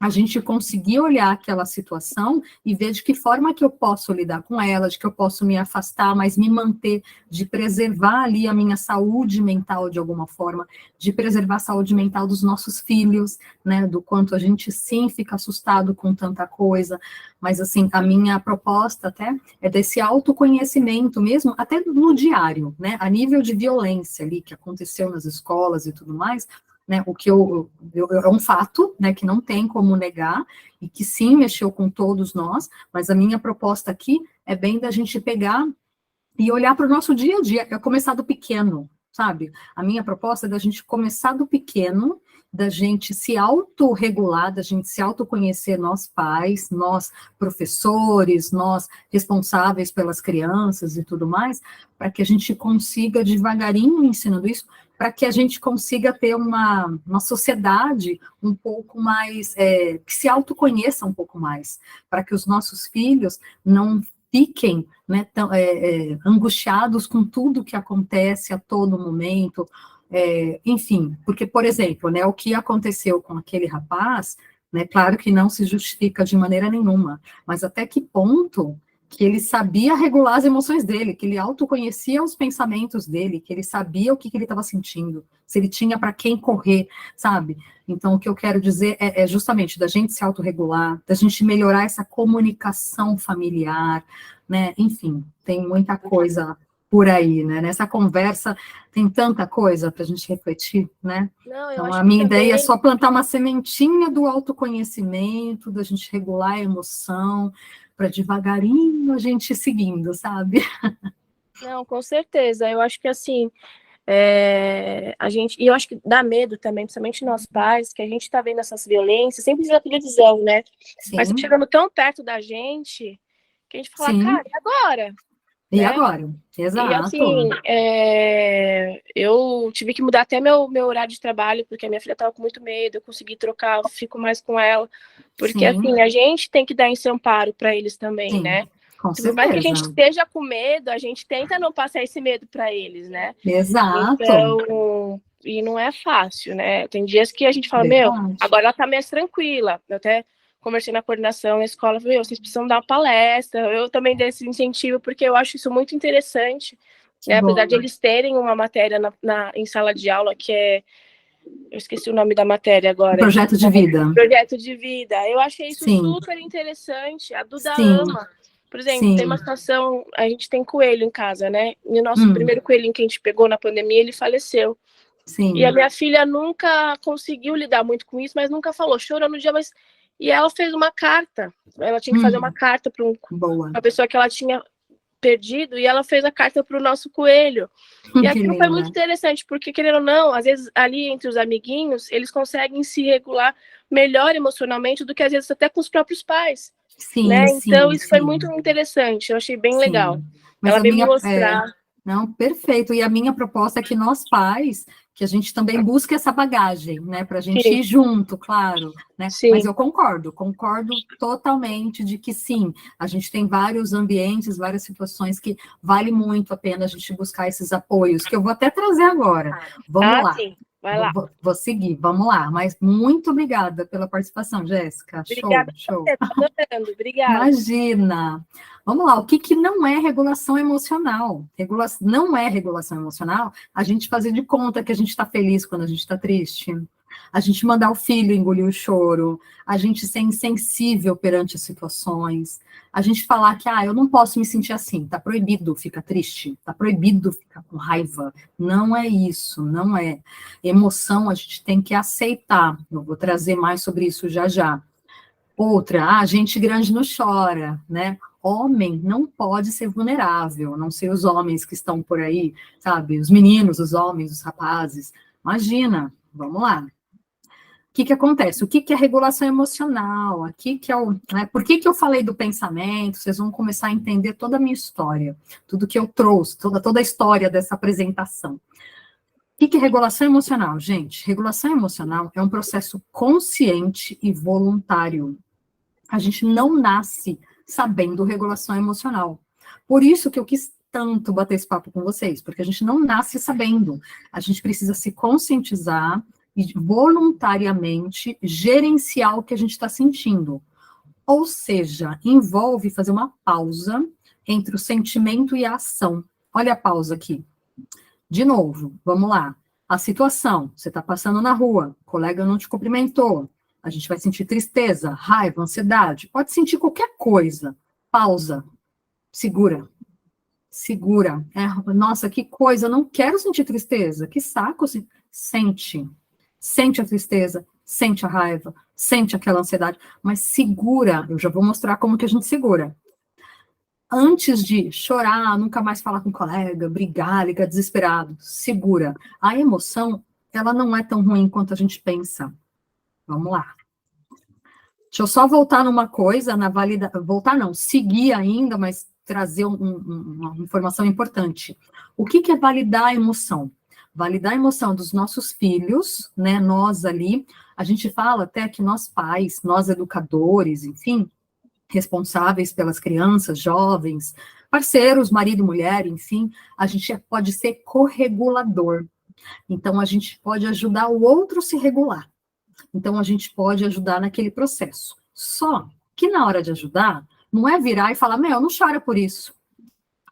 a gente conseguir olhar aquela situação e ver de que forma que eu posso lidar com ela, de que eu posso me afastar, mas me manter, de preservar ali a minha saúde mental de alguma forma, de preservar a saúde mental dos nossos filhos, né, do quanto a gente sim fica assustado com tanta coisa, mas assim, a minha proposta até é desse autoconhecimento mesmo, até no diário, né, a nível de violência ali que aconteceu nas escolas e tudo mais, né, o que é um fato, né, que não tem como negar, e que sim mexeu com todos nós, mas a minha proposta aqui é bem da gente pegar e olhar para o nosso dia a dia, é começar do pequeno, sabe? A minha proposta é da gente começar do pequeno, da gente se autorregular, da gente se autoconhecer, nós pais, nós professores, nós responsáveis pelas crianças e tudo mais, para que a gente consiga devagarinho ensinando isso, para que a gente consiga ter uma sociedade um pouco mais, que se autoconheça um pouco mais, para que os nossos filhos não fiquem, né, angustiados com tudo que acontece a todo momento, enfim, porque, por exemplo, né, o que aconteceu com aquele rapaz, né, claro que não se justifica de maneira nenhuma, mas até que ponto que ele sabia regular as emoções dele, que ele autoconhecia os pensamentos dele, que ele sabia o que ele estava sentindo, se ele tinha para quem correr, sabe? Então, o que eu quero dizer é justamente da gente se autorregular, da gente melhorar essa comunicação familiar, né? Enfim, tem muita coisa por aí, né? Nessa conversa tem tanta coisa para a gente refletir, né? Não, eu Então, acho a que minha ideia é também. só plantar uma sementinha do autoconhecimento, da gente regular a emoção, para devagarinho a gente ir seguindo, sabe? Não, com certeza. Eu acho que assim, a gente. E eu acho que dá medo também, principalmente nós pais, que a gente tá vendo essas violências, sempre na televisão, né? Mas tá Sim, chegando tão perto da gente que a gente fala, cara, sim. e agora? E Né? agora? E Exato. assim, eu tive que mudar até meu horário de trabalho, porque a minha filha estava com muito medo, eu consegui trocar, eu fico mais com ela, porque Sim, assim, a gente tem que dar esse amparo para eles também, sim, né? com Por mais que a gente certeza. esteja com medo, a gente tenta não passar esse medo para eles, né? Exato. Então, e não é fácil, né? Tem dias que a gente fala, meu, Verdade. agora ela tá mais tranquila. Eu até conversei na coordenação na escola, falei, vocês precisam dar uma palestra. Eu também dei esse incentivo, porque eu acho isso muito interessante, Que né? Apesar de bom. eles terem uma matéria em sala de aula que é. Eu esqueci o nome da matéria Um agora. projeto de vida. Projeto de vida. Eu achei isso Sim, super interessante. A Duda sim, ama. Por exemplo, tem uma sim. situação, a gente tem coelho em casa, né? E o nosso Hum, primeiro coelhinho que a gente pegou na pandemia, ele faleceu. E a sim. minha filha nunca conseguiu lidar muito com isso, mas nunca falou, chorou no dia, mas. E ela fez uma carta. Ela tinha que fazer uma carta para Boa. uma pessoa que ela tinha perdido, e ela fez a carta para o nosso coelho. E Que aquilo foi muito linda. interessante, porque, querendo ou não, às vezes ali entre os amiguinhos, eles conseguem se regular melhor emocionalmente do que às vezes até com os próprios pais. Sim, né? Então, sim, isso foi sim. muito interessante, eu achei bem legal. Mas Ela a veio me minha, mostrar. não, perfeito. E a minha proposta é que nós pais, que a gente também busque essa bagagem, né, para a gente Sim, ir junto, claro, né? Mas sim. eu concordo totalmente de que sim, a gente tem vários ambientes, várias situações que vale muito a pena a gente buscar esses apoios, que eu vou até trazer agora. Vamos Ah, lá. sim, vai lá. Vou seguir, vamos lá. Mas muito obrigada pela participação, Jéssica. Show, Obrigada a show. você, tô adorando, obrigada. Imagina. Vamos lá, o que, que não é regulação emocional? Não é regulação emocional a gente fazer de conta que a gente está feliz quando a gente está triste, a gente mandar o filho engolir o choro, a gente ser insensível perante as situações, a gente falar que, eu não posso me sentir assim, tá proibido ficar triste, tá proibido ficar com raiva. Não é isso, não é. Emoção a gente tem que aceitar. Eu vou trazer mais sobre isso já já. Outra, gente grande não chora, né? Homem não pode ser vulnerável, a não ser os homens que estão por aí, sabe? Os meninos, os homens, os rapazes. Imagina, vamos lá. O que acontece? O que é regulação emocional? Aqui que é o, né? Por que eu falei do pensamento? Vocês vão começar a entender toda a minha história, tudo que eu trouxe, toda a história dessa apresentação. O que é regulação emocional, gente? Regulação emocional é um processo consciente e voluntário. A gente não nasce sabendo regulação emocional. Por isso que eu quis tanto bater esse papo com vocês, porque a gente não nasce sabendo. A gente precisa se conscientizar e voluntariamente gerenciar o que a gente está sentindo. Ou seja, envolve fazer uma pausa entre o sentimento e a ação. Olha a pausa aqui. De novo, vamos lá. A situação, você está passando na rua, o colega não te cumprimentou, a gente vai sentir tristeza, raiva, ansiedade, pode sentir qualquer coisa. Pausa, segura, segura. Nossa, que coisa, eu não quero sentir tristeza, que saco. Sente a tristeza, sente a raiva, sente aquela ansiedade, mas segura. Eu já vou mostrar como que a gente segura. Antes de chorar, nunca mais falar com o colega, brigar, ligar desesperado, segura. A emoção, ela não é tão ruim quanto a gente pensa. Vamos lá. Deixa eu só voltar numa coisa, voltar não, seguir ainda, mas trazer uma informação importante. O que é validar a emoção? Validar a emoção dos nossos filhos, né, nós ali, a gente fala até que nós pais, nós educadores, enfim, responsáveis pelas crianças, jovens, parceiros, marido, mulher, enfim, a gente pode ser corregulador. Então, a gente pode ajudar o outro a se regular. Então, a gente pode ajudar naquele processo. Só que na hora de ajudar, não é virar e falar, não chora por isso.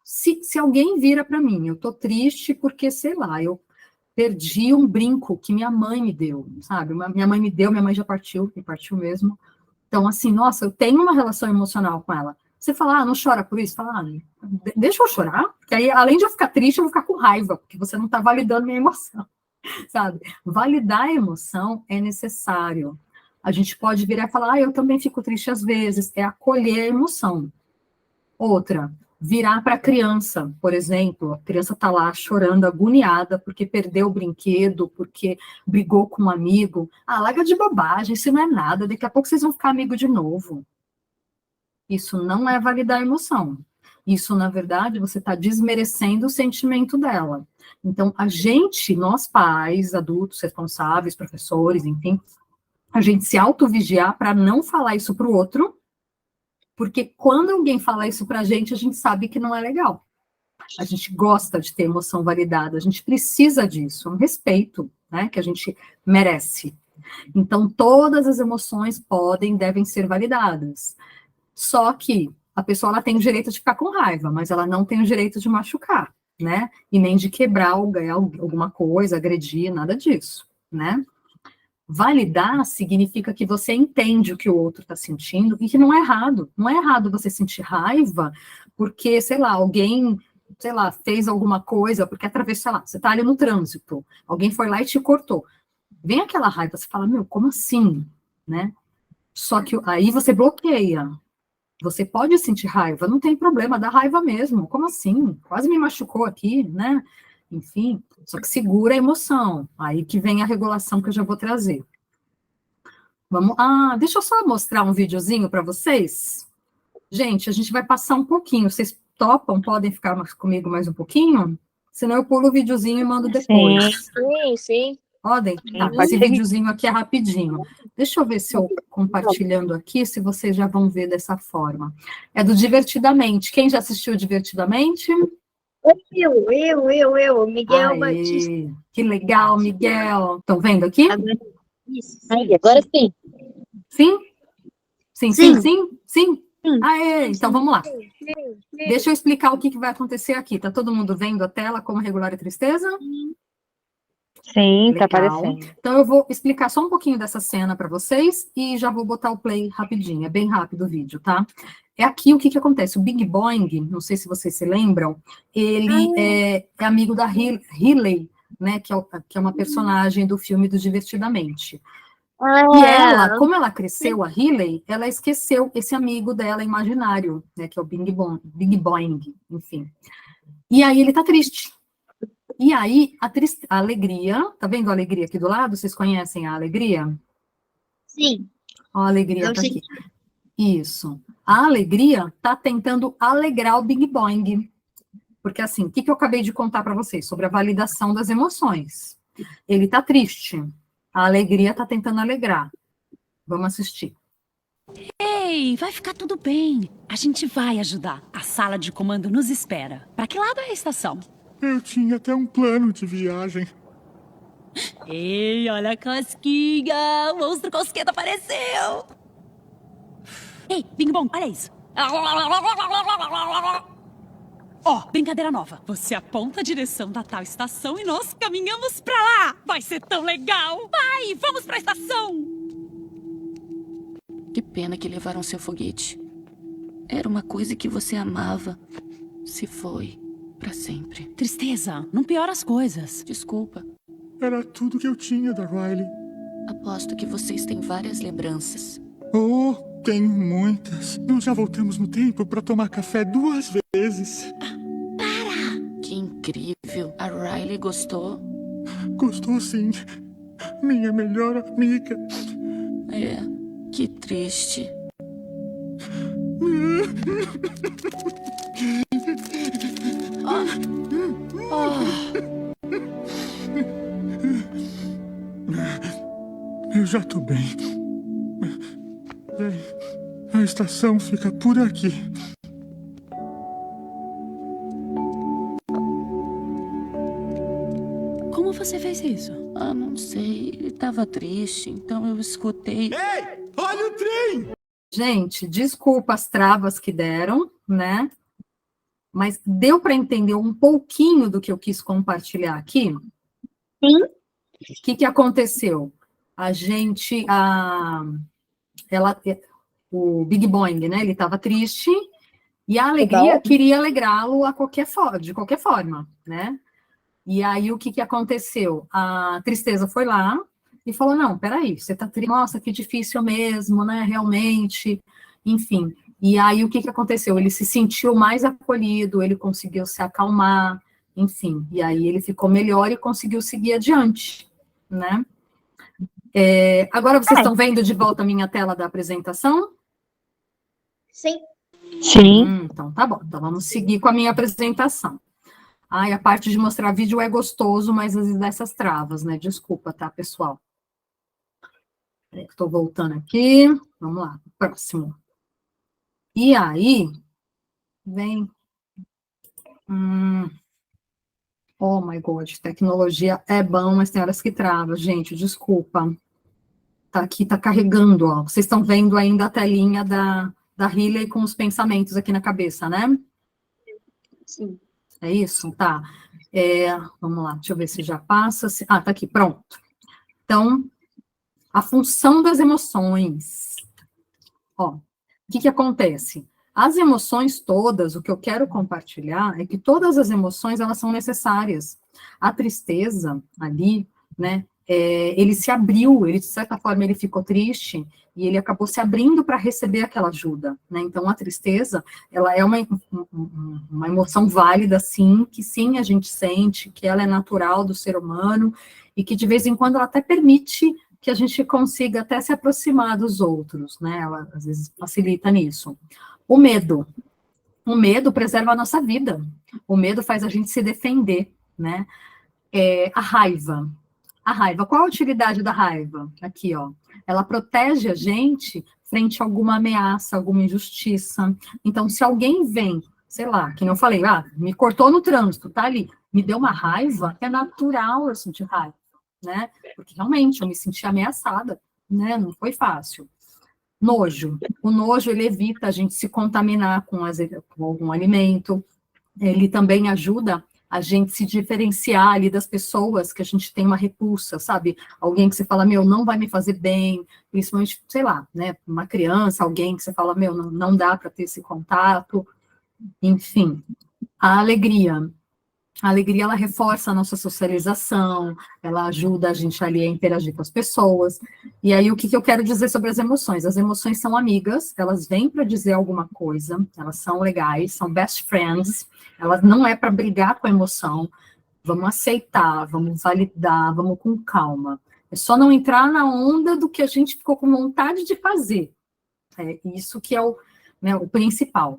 Se alguém vira para mim, eu tô triste porque, sei lá, eu perdi um brinco que minha mãe me deu, sabe? Minha mãe me deu, minha mãe já partiu, e partiu mesmo. Então, assim, nossa, eu tenho uma relação emocional com ela. Você fala, não chora por isso? Fala, deixa eu chorar, porque aí, além de eu ficar triste, eu vou ficar com raiva, porque você não está validando minha emoção, sabe? Validar a emoção é necessário. A gente pode virar e falar, eu também fico triste às vezes, é acolher a emoção. Outra, virar para a criança, por exemplo, a criança está lá chorando, agoniada, porque perdeu o brinquedo, porque brigou com um amigo. Larga de bobagem, isso não é nada, daqui a pouco vocês vão ficar amigo de novo. Isso não é validar a emoção. Isso, na verdade, você está desmerecendo o sentimento dela. Então, nós pais, adultos, responsáveis, professores, enfim, a gente se autovigiar para não falar isso para o outro, porque quando alguém fala isso pra gente, a gente sabe que não é legal. A gente gosta de ter emoção validada, a gente precisa disso, um respeito, né, que a gente merece. Então, todas as emoções devem ser validadas. Só que a pessoa ela tem o direito de ficar com raiva, mas ela não tem o direito de machucar, né? E nem de quebrar alguma coisa, agredir, nada disso, né? Validar significa que você entende o que o outro está sentindo e que não é errado. Não é errado você sentir raiva porque, sei lá, alguém, sei lá, fez alguma coisa, porque através, sei lá, você está ali no trânsito, alguém foi lá e te cortou. Vem aquela raiva, você fala, como assim, né? Só que aí você bloqueia. Você pode sentir raiva, não tem problema, dá raiva mesmo. Como assim? Quase me machucou aqui, né? Enfim, só que segura a emoção. Aí que vem a regulação que eu já vou trazer. Deixa eu só mostrar um videozinho para vocês. Gente, a gente vai passar um pouquinho. Vocês topam? Podem ficar comigo mais um pouquinho? Senão eu pulo o videozinho e mando depois. Sim, sim. Podem? Tá, Pode esse ser. videozinho aqui é rapidinho. Deixa eu ver se eu compartilhando aqui, se vocês já vão ver dessa forma. É do Divertidamente. Quem já assistiu Divertidamente? Eu, Miguel Batista. Aê, que legal, Miguel. Estão vendo aqui? Isso. Aí, agora sim. Sim? Sim, sim, Sim. sim, sim. Sim. Aê, então vamos lá. Sim. Deixa eu explicar o que vai acontecer aqui. Tá todo mundo vendo a tela como regular e tristeza? Sim, tá Legal. aparecendo. Então eu vou explicar só um pouquinho dessa cena para vocês e já vou botar o play rapidinho. É bem rápido o vídeo, tá? É aqui o que acontece. O Bing Boing, não sei se vocês se lembram, ele é amigo da Riley, né? Que é uma personagem do filme do Divertidamente. E ela, como ela cresceu, a Riley, ela esqueceu esse amigo dela imaginário, né? Que é o Bing Boing, enfim. E aí ele tá triste. E aí, a alegria, tá vendo a alegria aqui do lado? Vocês conhecem a alegria? Sim. Ó, a alegria Eu tá sei. aqui. Isso. A alegria tá tentando alegrar o Bing Boing. Porque assim, o que eu acabei de contar para vocês sobre a validação das emoções? Ele tá triste. A alegria tá tentando alegrar. Vamos assistir. Ei, vai ficar tudo bem. A gente vai ajudar. A sala de comando nos espera. Pra que lado é a estação? Eu tinha até um plano de viagem. Ei, olha a casquinha! O monstro cosqueta apareceu! Ei, Bing Bong, olha isso! Ó, brincadeira nova. Você aponta a direção da tal estação e nós caminhamos pra lá! Vai ser tão legal! Vai, vamos pra estação! Que pena que levaram seu foguete. Era uma coisa que você amava. Se foi, pra sempre. Tristeza, não piora as coisas. Desculpa. Era tudo que eu tinha da Riley. Aposto que vocês têm várias lembranças. Oh, tenho muitas. Nós já voltamos no tempo pra tomar café 2 vezes. Que incrível. A Riley gostou? Gostou sim. Minha melhor amiga. É, que triste. Eu já tô bem. Bem, a estação fica por aqui. Como você fez isso? Ah, não sei. Ele tava triste, então eu escutei. Olha o trem! Gente, desculpa as travas que deram, né? Mas deu para entender um pouquinho do que eu quis compartilhar aqui? Sim. O que aconteceu? O Big Boing, né? Ele estava triste e a alegria queria alegrá-lo de qualquer forma, né? E aí o que aconteceu? A tristeza foi lá e falou: não, peraí, você tá triste, nossa, que difícil mesmo, né? Realmente, enfim. E aí o que aconteceu? Ele se sentiu mais acolhido, ele conseguiu se acalmar, enfim. E aí ele ficou melhor e conseguiu seguir adiante, né? Agora vocês estão vendo de volta a minha tela da apresentação? Sim. Sim. Então tá bom. Então vamos seguir com a minha apresentação. Ai, a parte de mostrar vídeo é gostoso, mas às vezes dá essas travas, né? Desculpa, tá, pessoal? Estou voltando aqui. Vamos lá, próximo. E aí, vem... Oh, my God, tecnologia é bom, mas tem horas que trava, gente, desculpa. Tá aqui, tá carregando, ó. Vocês estão vendo ainda a telinha da Riley com os pensamentos aqui na cabeça, né? Sim. É isso? Tá. Vamos lá, deixa eu ver se já passa. Tá aqui, pronto. Então, a função das emoções. Ó, o que acontece? As emoções todas, o que eu quero compartilhar é que todas as emoções, elas são necessárias. A tristeza ali, né, ele se abriu, ele, de certa forma, ele ficou triste e ele acabou se abrindo para receber aquela ajuda, né? Então, a tristeza, ela é uma emoção válida, sim, que sim, a gente sente, que ela é natural do ser humano e que, de vez em quando, ela até permite que a gente consiga até se aproximar dos outros, né? Ela, às vezes, facilita nisso. O medo. O medo preserva a nossa vida. O medo faz a gente se defender, né? A raiva. A raiva. Qual a utilidade da raiva? Aqui, ó. Ela protege a gente frente a alguma ameaça, alguma injustiça. Então, se alguém vem, sei lá, que eu falei, me cortou no trânsito, tá ali, me deu uma raiva, é natural eu sentir raiva, né? Porque realmente eu me senti ameaçada, né? Não foi fácil. Nojo. O nojo, ele evita a gente se contaminar com algum alimento. Ele também ajuda a gente se diferenciar ali das pessoas que a gente tem uma repulsa, sabe? Alguém que você fala, não vai me fazer bem, principalmente, sei lá, né? Uma criança, alguém que você fala, não dá para ter esse contato. Enfim, a alegria. A alegria, ela reforça a nossa socialização, ela ajuda a gente ali a interagir com as pessoas. E aí, o que eu quero dizer sobre as emoções? As emoções são amigas, elas vêm para dizer alguma coisa, elas são legais, são best friends, elas não é para brigar com a emoção, vamos aceitar, vamos validar, vamos com calma. É só não entrar na onda do que a gente ficou com vontade de fazer. É isso que é o principal.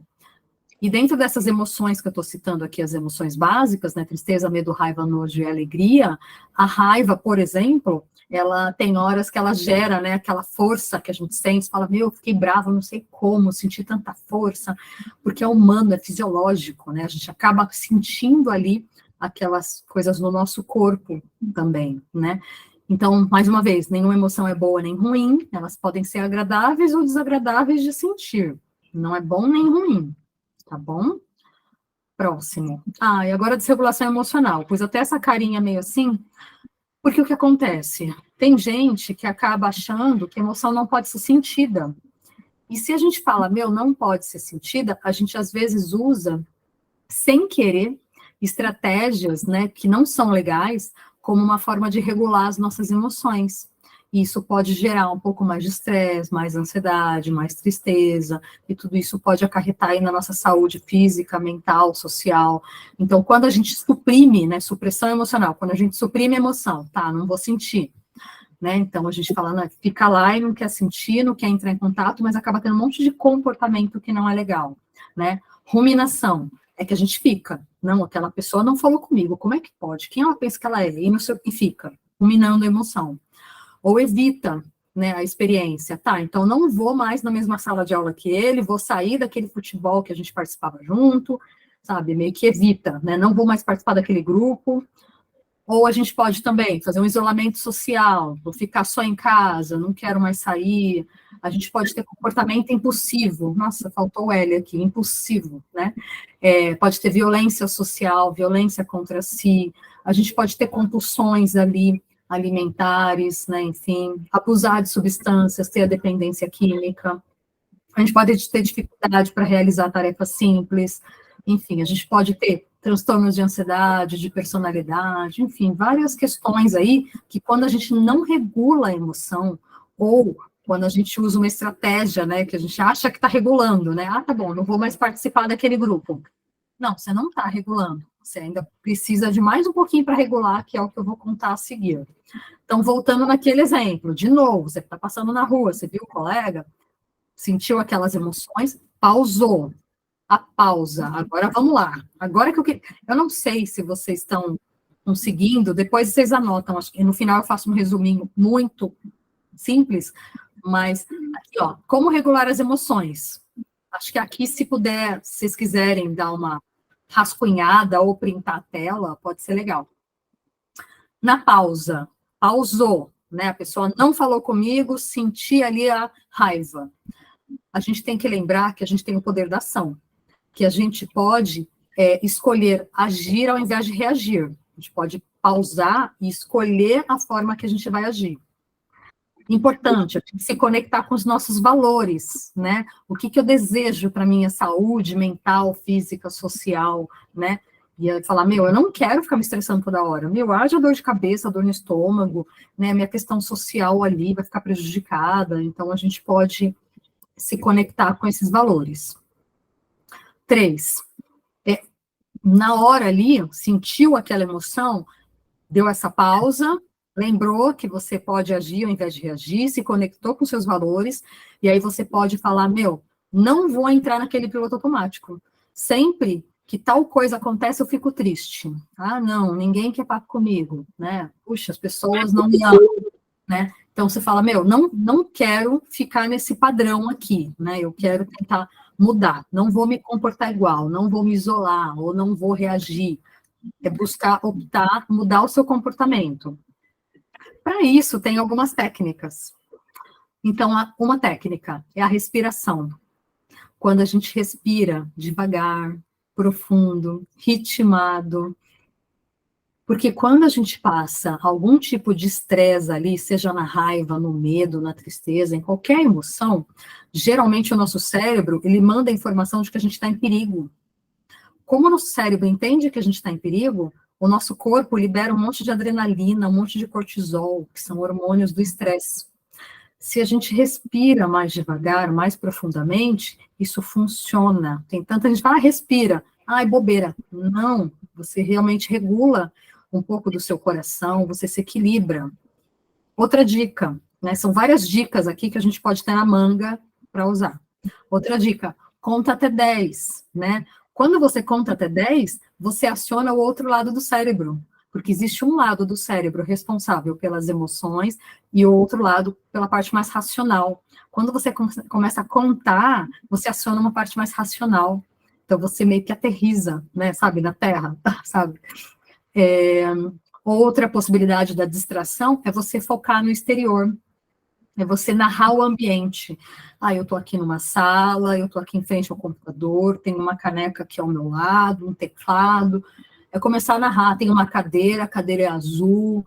E dentro dessas emoções que eu estou citando aqui, as emoções básicas, né, tristeza, medo, raiva, nojo e alegria, a raiva, por exemplo, ela tem horas que ela gera, né, aquela força que a gente sente, fala, fiquei brava, não sei como, senti tanta força, porque é humano, é fisiológico, né, a gente acaba sentindo ali aquelas coisas no nosso corpo também, né. Então, mais uma vez, nenhuma emoção é boa nem ruim, elas podem ser agradáveis ou desagradáveis de sentir, não é bom nem ruim. Tá bom? Próximo. E agora desregulação emocional. Pus até essa carinha meio assim, porque o que acontece? Tem gente que acaba achando que a emoção não pode ser sentida. E se a gente fala, não pode ser sentida, a gente às vezes usa, sem querer, estratégias, né, que não são legais, como uma forma de regular as nossas emoções. Isso pode gerar um pouco mais de estresse, mais ansiedade, mais tristeza, e tudo isso pode acarretar aí na nossa saúde física, mental, social. Então, quando a gente suprime, né, supressão emocional, quando a gente suprime a emoção, não vou sentir, né, então a gente fala, fica lá e não quer sentir, não quer entrar em contato, mas acaba tendo um monte de comportamento que não é legal, né. Ruminação, é que a gente fica, aquela pessoa não falou comigo, como é que pode? Quem ela pensa que ela é? E fica, ruminando a emoção. Ou evita, né, a experiência, então não vou mais na mesma sala de aula que ele, vou sair daquele futebol que a gente participava junto, sabe, meio que evita, né, não vou mais participar daquele grupo. Ou a gente pode também fazer um isolamento social, vou ficar só em casa, não quero mais sair. A gente pode ter comportamento impulsivo, nossa, faltou o L aqui, impulsivo, né, pode ter violência social, violência contra si, a gente pode ter compulsões ali, alimentares, né, enfim, abusar de substâncias, ter a dependência química, a gente pode ter dificuldade para realizar tarefas simples, enfim, a gente pode ter transtornos de ansiedade, de personalidade, enfim, várias questões aí que quando a gente não regula a emoção, ou quando a gente usa uma estratégia, né, que a gente acha que está regulando, né, tá bom, não vou mais participar daquele grupo. Não, você não está regulando, você ainda precisa de mais um pouquinho para regular, que é o que eu vou contar a seguir. Então, voltando naquele exemplo, de novo, você está passando na rua, você viu o colega, sentiu aquelas emoções, pausou. A pausa, agora vamos lá. Agora que eu não sei se vocês estão conseguindo, depois vocês anotam, acho que no final eu faço um resuminho muito simples, mas aqui, ó, como regular as emoções. Acho que aqui, se puder, se vocês quiserem dar uma rascunhada ou printar a tela, pode ser legal. Na pausa, pausou, né? A pessoa não falou comigo, senti ali a raiva. A gente tem que lembrar que a gente tem o poder da ação, que a gente pode escolher agir ao invés de reagir. A gente pode pausar e escolher a forma que a gente vai agir. Importante, a gente se conectar com os nossos valores, né? O que eu desejo para minha saúde mental, física, social, né? E falar, eu não quero ficar me estressando toda hora. Haja dor de cabeça, dor no estômago, né? Minha questão social ali vai ficar prejudicada. Então, a gente pode se conectar com esses valores. 3. Na hora ali, sentiu aquela emoção, deu essa pausa, Lembrou que você pode agir ao invés de reagir, se conectou com seus valores, e aí você pode falar, meu, não vou entrar naquele piloto automático. Sempre que tal coisa acontece, eu fico triste. Ah, não, ninguém quer papo comigo, né? Puxa, as pessoas não me amam, né? Então você fala, meu, não quero ficar nesse padrão aqui, né? Eu quero tentar mudar, não vou me comportar igual, não vou me isolar, ou não vou reagir. É buscar, optar, mudar o seu comportamento. Para isso, tem algumas técnicas. Então, uma técnica é a respiração. Quando a gente respira devagar, profundo, ritmado. Porque quando a gente passa algum tipo de estresse ali, seja na raiva, no medo, na tristeza, em qualquer emoção, geralmente o nosso cérebro, ele manda a informação de que a gente está em perigo. Como o nosso cérebro entende que a gente está em perigo, o nosso corpo libera um monte de adrenalina, um monte de cortisol, que são hormônios do estresse. Se a gente respira mais devagar, mais profundamente, isso funciona. Tem tanta gente que fala, respira. Ai, bobeira. Não, você realmente regula um pouco do seu coração, você se equilibra. Outra dica, né? São várias dicas aqui que a gente pode ter na manga para usar. Outra dica, conta até 10, né? Quando você conta até 10, você aciona o outro lado do cérebro, porque existe um lado do cérebro responsável pelas emoções e o outro lado pela parte mais racional. Quando você começa a contar, você aciona uma parte mais racional. Então, você meio que aterriza, né, sabe, na Terra, sabe? Outra possibilidade da distração é você focar no exterior. É você narrar o ambiente. Ah, eu estou aqui numa sala, eu estou aqui em frente ao computador, tem uma caneca aqui ao meu lado, um teclado. É começar a narrar, tem uma cadeira, a cadeira é azul.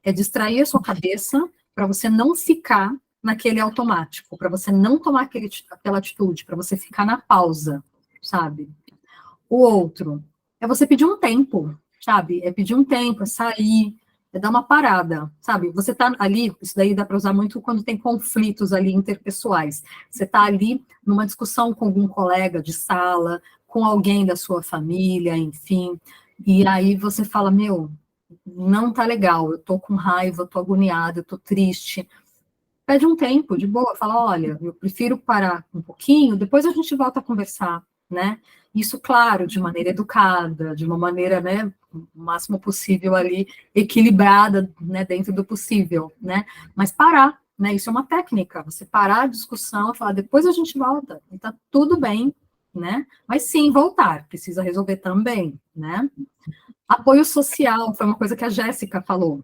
É distrair a sua cabeça para você não ficar naquele automático, para você não tomar aquela atitude, para você ficar na pausa, sabe? O outro é você pedir um tempo, sabe? É pedir um tempo, é sair, é dar uma parada, sabe? Você tá ali, isso daí dá para usar muito quando tem conflitos ali interpessoais. Você tá ali numa discussão com algum colega de sala, com alguém da sua família, enfim, e aí você fala, meu, não tá legal, eu tô com raiva, eu tô agoniada, eu tô triste. Pede um tempo, de boa, fala, olha, eu prefiro parar um pouquinho, depois a gente volta a conversar, né? Isso, claro, de maneira educada, de uma maneira, né, o máximo possível ali, equilibrada, né, dentro do possível, né? Mas parar, né, isso é uma técnica, você parar a discussão e falar, depois a gente volta, e tá tudo bem, né? Mas sim, voltar, precisa resolver também, né? Apoio social, foi uma coisa que a Jéssica falou,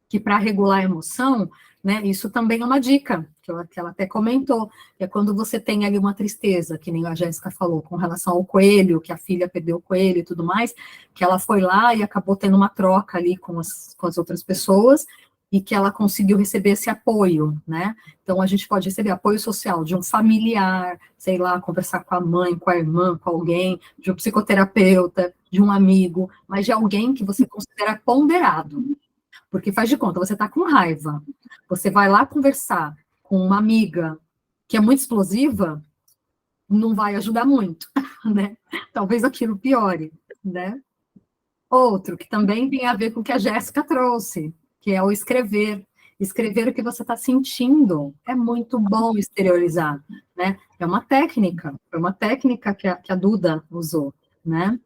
que para regular a emoção, né, isso também é uma dica, que ela até comentou, que é quando você tem ali uma tristeza, que nem a Jéssica falou, com relação ao coelho, que a filha perdeu o coelho e tudo mais, que ela foi lá e acabou tendo uma troca ali com as outras pessoas, e que ela conseguiu receber esse apoio, né? Então, a gente pode receber apoio social de um familiar, sei lá, conversar com a mãe, com a irmã, com alguém, de um psicoterapeuta, de um amigo, mas de alguém que você considera ponderado. Porque faz de conta, você está com raiva, você vai lá conversar com uma amiga que é muito explosiva, não vai ajudar muito, né? Talvez aquilo piore, né? Outro, que também tem a ver com o que a Jéssica trouxe, que é o escrever. Escrever o que você está sentindo. É muito bom exteriorizar, né? É uma técnica que a Duda usou, né?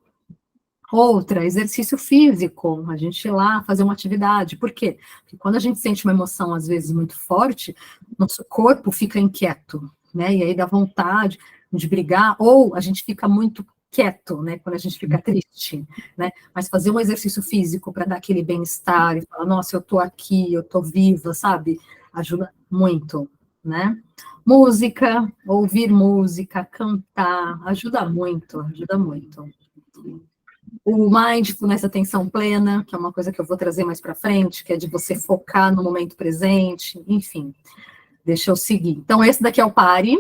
Outra, exercício físico, a gente ir lá fazer uma atividade. Por quê? Porque quando a gente sente uma emoção, às vezes, muito forte, nosso corpo fica inquieto, né? E aí dá vontade de brigar, ou a gente fica muito quieto, né? Quando a gente fica triste, né? Mas fazer um exercício físico para dar aquele bem-estar e falar, nossa, eu tô aqui, eu tô viva, sabe? Ajuda muito, né? Música, ouvir música, cantar, ajuda muito, ajuda muito. O mindfulness, atenção plena, que é uma coisa que eu vou trazer mais para frente, que é de você focar no momento presente, enfim. Deixa eu seguir. Então, esse daqui é o pare.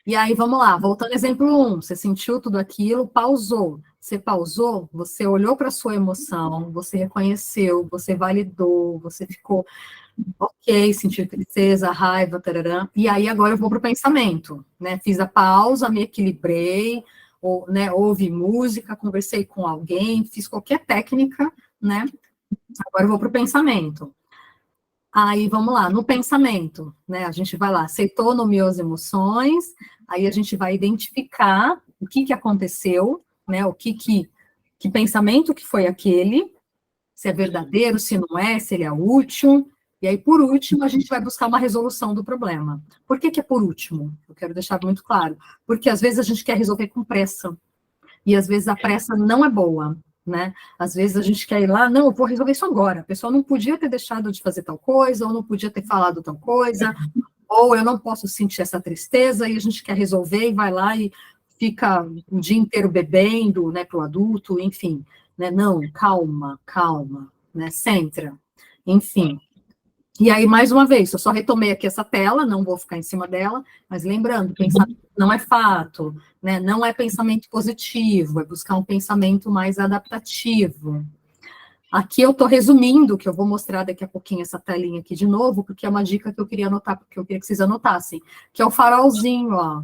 E aí, vamos lá, voltando ao exemplo 1, você sentiu tudo aquilo, pausou. Você pausou, você olhou para a sua emoção, você reconheceu, você validou, você ficou ok, sentiu tristeza, raiva, tararã. E aí, agora eu vou para o pensamento, né? Fiz a pausa, me equilibrei, ou, né, ouvi música, conversei com alguém, fiz qualquer técnica, né, Agora eu vou para o pensamento. Aí, vamos lá, no pensamento, né, a gente vai lá, aceitou, nomeou as emoções, aí a gente vai identificar o que aconteceu, né, que pensamento que foi aquele, se é verdadeiro, se não é, se ele é útil, e aí, por último, a gente vai buscar uma resolução do problema. Por que é por último? Eu quero deixar muito claro, porque às vezes a gente quer resolver com pressa, e às vezes a pressa não é boa, né? Às vezes a gente quer ir lá, não, eu vou resolver isso agora. A pessoa não podia ter deixado de fazer tal coisa, ou não podia ter falado tal coisa, ou eu não posso sentir essa tristeza, e a gente quer resolver e vai lá e fica o dia inteiro bebendo, né, para o adulto, enfim, né? Não, calma, né? Centra, enfim. E aí, mais uma vez, eu só retomei aqui essa tela, não vou ficar em cima dela, mas lembrando, pensamento não é fato, né? Não é pensamento positivo, é buscar um pensamento mais adaptativo. Aqui eu estou resumindo, que eu vou mostrar daqui a pouquinho essa telinha aqui de novo, porque é uma dica que eu queria anotar, porque eu queria que vocês anotassem, que é o farolzinho, ó,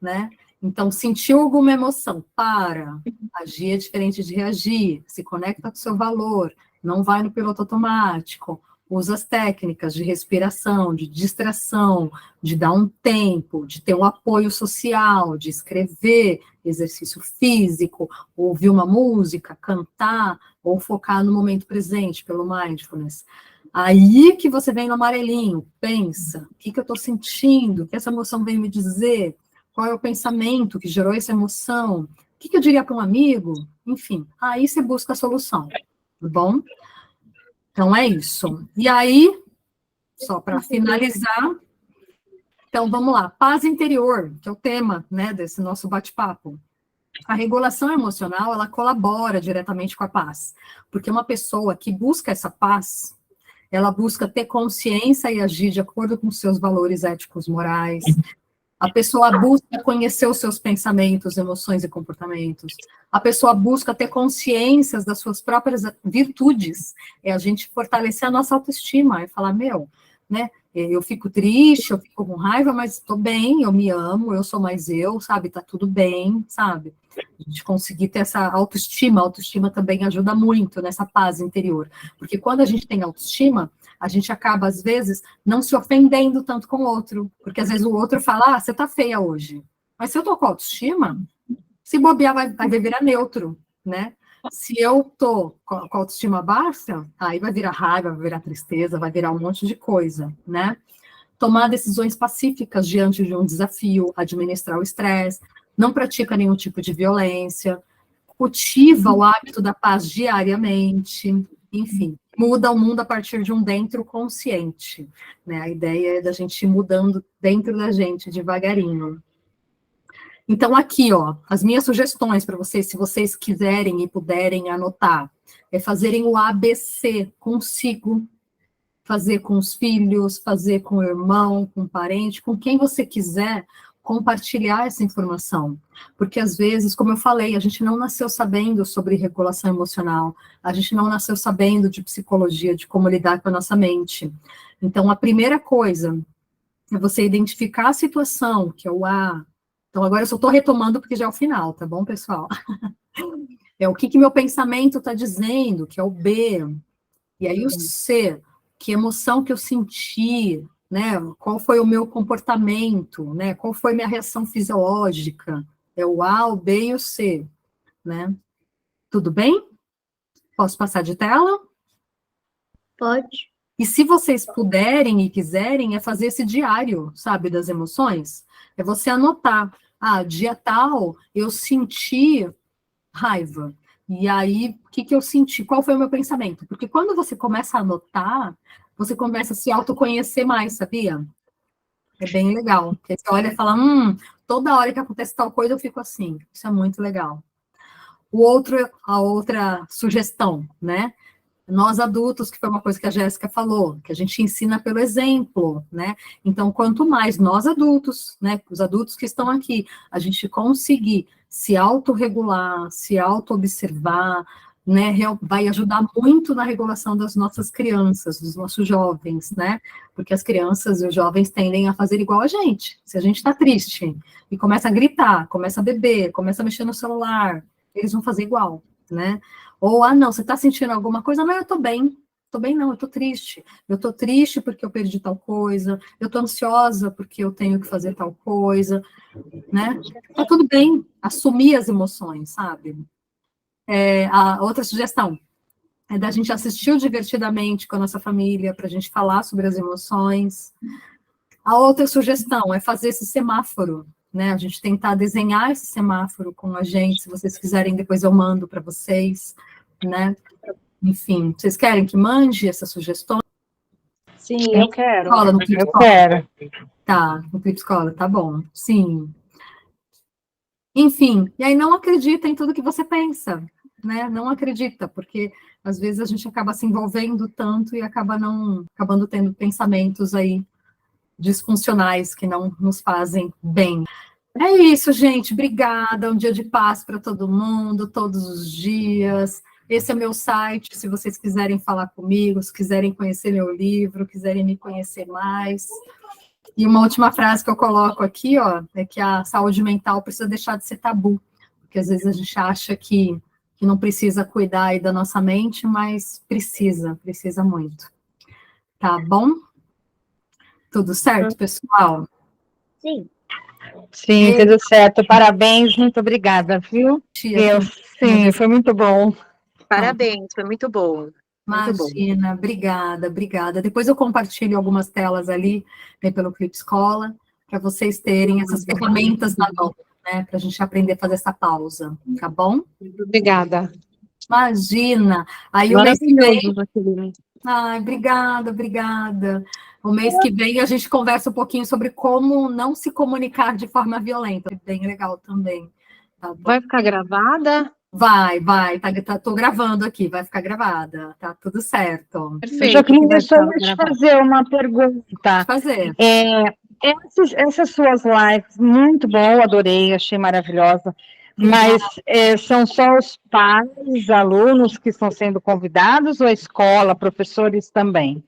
né? Então, sentiu alguma emoção, para, agir é diferente de reagir, se conecta com o seu valor, não vai no piloto automático, usa as técnicas de respiração, de distração, de dar um tempo, de ter um apoio social, de escrever, exercício físico, ouvir uma música, cantar, ou focar no momento presente, pelo mindfulness. Aí que você vem no amarelinho, pensa, o que eu estou sentindo, o que essa emoção veio me dizer, qual é o pensamento que gerou essa emoção, o que eu diria para um amigo, enfim, aí você busca a solução, tá bom? Então, é isso. E aí, só para finalizar, então, vamos lá. Paz interior, que é o tema, né, desse nosso bate-papo. A regulação emocional, ela colabora diretamente com a paz. Porque uma pessoa que busca essa paz, ela busca ter consciência e agir de acordo com seus valores éticos, morais. A pessoa busca conhecer os seus pensamentos, emoções e comportamentos. A pessoa busca ter consciências das suas próprias virtudes. É a gente fortalecer a nossa autoestima. É falar, meu, né? Eu fico triste, eu fico com raiva, mas estou bem, eu me amo, eu sou mais eu, sabe? Tá tudo bem, sabe? A gente conseguir ter essa autoestima. A autoestima também ajuda muito nessa paz interior. Porque quando a gente tem autoestima, a gente acaba, às vezes, não se ofendendo tanto com o outro. Porque, às vezes, o outro fala, você tá feia hoje. Mas se eu tô com autoestima, se bobear, vai virar neutro, né? Se eu tô com a autoestima baixa, aí vai virar raiva, vai virar tristeza, vai virar um monte de coisa, né? Tomar decisões pacíficas diante de um desafio, administrar o estresse, não pratica nenhum tipo de violência, cultiva o hábito da paz diariamente, enfim, muda o mundo a partir de um dentro consciente, né? A ideia é da gente ir mudando dentro da gente, devagarinho. Então, aqui, ó, as minhas sugestões para vocês, se vocês quiserem e puderem anotar, é fazerem o ABC consigo, fazer com os filhos, fazer com o irmão, com o parente, com quem você quiser, compartilhar essa informação. Porque, às vezes, como eu falei, a gente não nasceu sabendo sobre regulação emocional, a gente não nasceu sabendo de psicologia, de como lidar com a nossa mente. Então, a primeira coisa é você identificar a situação, que é o A. Então, agora eu só estou retomando porque já é o final, tá bom, pessoal? É o que meu pensamento está dizendo, que é o B. E aí o C, que emoção que eu senti, né? Qual foi o meu comportamento, né? Qual foi minha reação fisiológica? É o A, o B e o C, né? Tudo bem? Posso passar de tela? Pode. E se vocês puderem e quiserem, é fazer esse diário, sabe, das emoções. É você anotar. Ah, dia tal, eu senti raiva. E aí, o que eu senti? Qual foi o meu pensamento? Porque quando você começa a anotar, você começa a se autoconhecer mais, sabia? É bem legal. Porque você olha e fala, toda hora que acontece tal coisa, eu fico assim. Isso é muito legal. A outra sugestão, né? Nós adultos, que foi uma coisa que a Jéssica falou, que a gente ensina pelo exemplo, né? Então, quanto mais nós adultos, né, os adultos que estão aqui, a gente conseguir se autorregular, se auto-observar, né, vai ajudar muito na regulação das nossas crianças, dos nossos jovens, né? Porque as crianças e os jovens tendem a fazer igual a gente. Se a gente está triste e começa a gritar, começa a beber, começa a mexer no celular, eles vão fazer igual, né? Ou, ah, não, você está sentindo alguma coisa? Não, eu estou bem. Estou bem, não, eu estou triste. Eu estou triste porque eu perdi tal coisa. Eu estou ansiosa porque eu tenho que fazer tal coisa, né? Tá tudo bem. Assumir as emoções, sabe? A outra sugestão é da gente assistir o Divertidamente com a nossa família, para a gente falar sobre as emoções. A outra sugestão é fazer esse semáforo, né? A gente tentar desenhar esse semáforo com a gente, se vocês quiserem, depois eu mando para vocês, né? Enfim, vocês querem que mande essas sugestões? Sim, eu quero. Escola, no Clipe Eu Escola? quero. Tá, no Clipe Escola, tá bom, sim. Enfim, e aí não acredita em tudo que você pensa, né? Não acredita, porque às vezes a gente acaba se envolvendo tanto e acabando tendo pensamentos aí disfuncionais que não nos fazem bem. É isso, gente. Obrigada. Um dia de paz para todo mundo, todos os dias. Esse é meu site, se vocês quiserem falar comigo, se quiserem conhecer meu livro, quiserem me conhecer mais. E uma última frase que eu coloco aqui, ó, é que a saúde mental precisa deixar de ser tabu, porque às vezes a gente acha que não precisa cuidar aí da nossa mente, mas precisa muito. Tá bom? Tudo certo, pessoal? Sim. Sim, tudo certo. Parabéns, muito obrigada, viu? Tia, Sim, foi muito bom. Parabéns, foi muito bom. Muito bom. imagina, obrigada. Depois eu compartilho algumas telas ali, né, pelo Clipe Escola, para vocês terem essas ferramentas na mão, né, para a gente aprender a fazer essa pausa, tá bom? Obrigada. Imagina. Aí o mês que vem. Maravilhoso, Jaqueline. Ai, obrigada. O mês que vem a gente conversa um pouquinho sobre como não se comunicar de forma violenta. Bem legal também. Tá bom? Vai ficar gravada? Vai. Tô gravando aqui, vai ficar gravada. Tá tudo certo. Perfeito. Jaqueline, vai deixa ficar eu te gravada. fazer uma pergunta. Pode fazer. Essas suas lives, muito bom, adorei, achei maravilhosa. Mas são só os pais, alunos que estão sendo convidados ou a escola, professores também?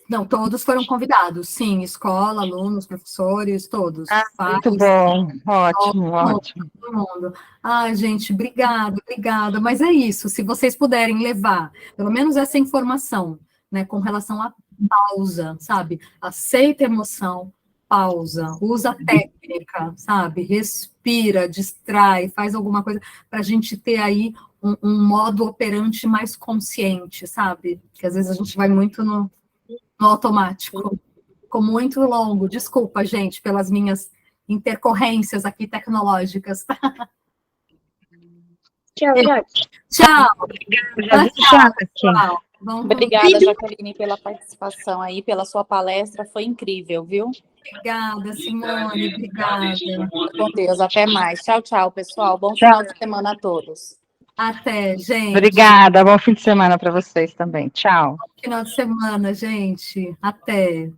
Não, todos foram convidados, sim, escola, alunos, professores, todos. Muito bom, ótimo. Todo mundo. Ai, gente, obrigada. Mas é isso, se vocês puderem levar, pelo menos essa informação, né, com relação à pausa, sabe? Aceita a emoção, pausa, usa a técnica, sabe? Respira, distrai, faz alguma coisa para a gente ter aí um modo operante mais consciente, sabe? Que às vezes a gente vai muito no automático. Ficou muito longo. Desculpa, gente, pelas minhas intercorrências aqui tecnológicas. Tchau, gente. Tchau. Pessoal. Obrigada, Jaqueline, pela participação aí, pela sua palestra, foi incrível, viu? Obrigada, Simone, obrigada. Com Deus, até mais. Tchau, pessoal. Bom final de semana a todos. Até, gente. Obrigada, bom fim de semana para vocês também. Tchau. Bom final de semana, gente. Até.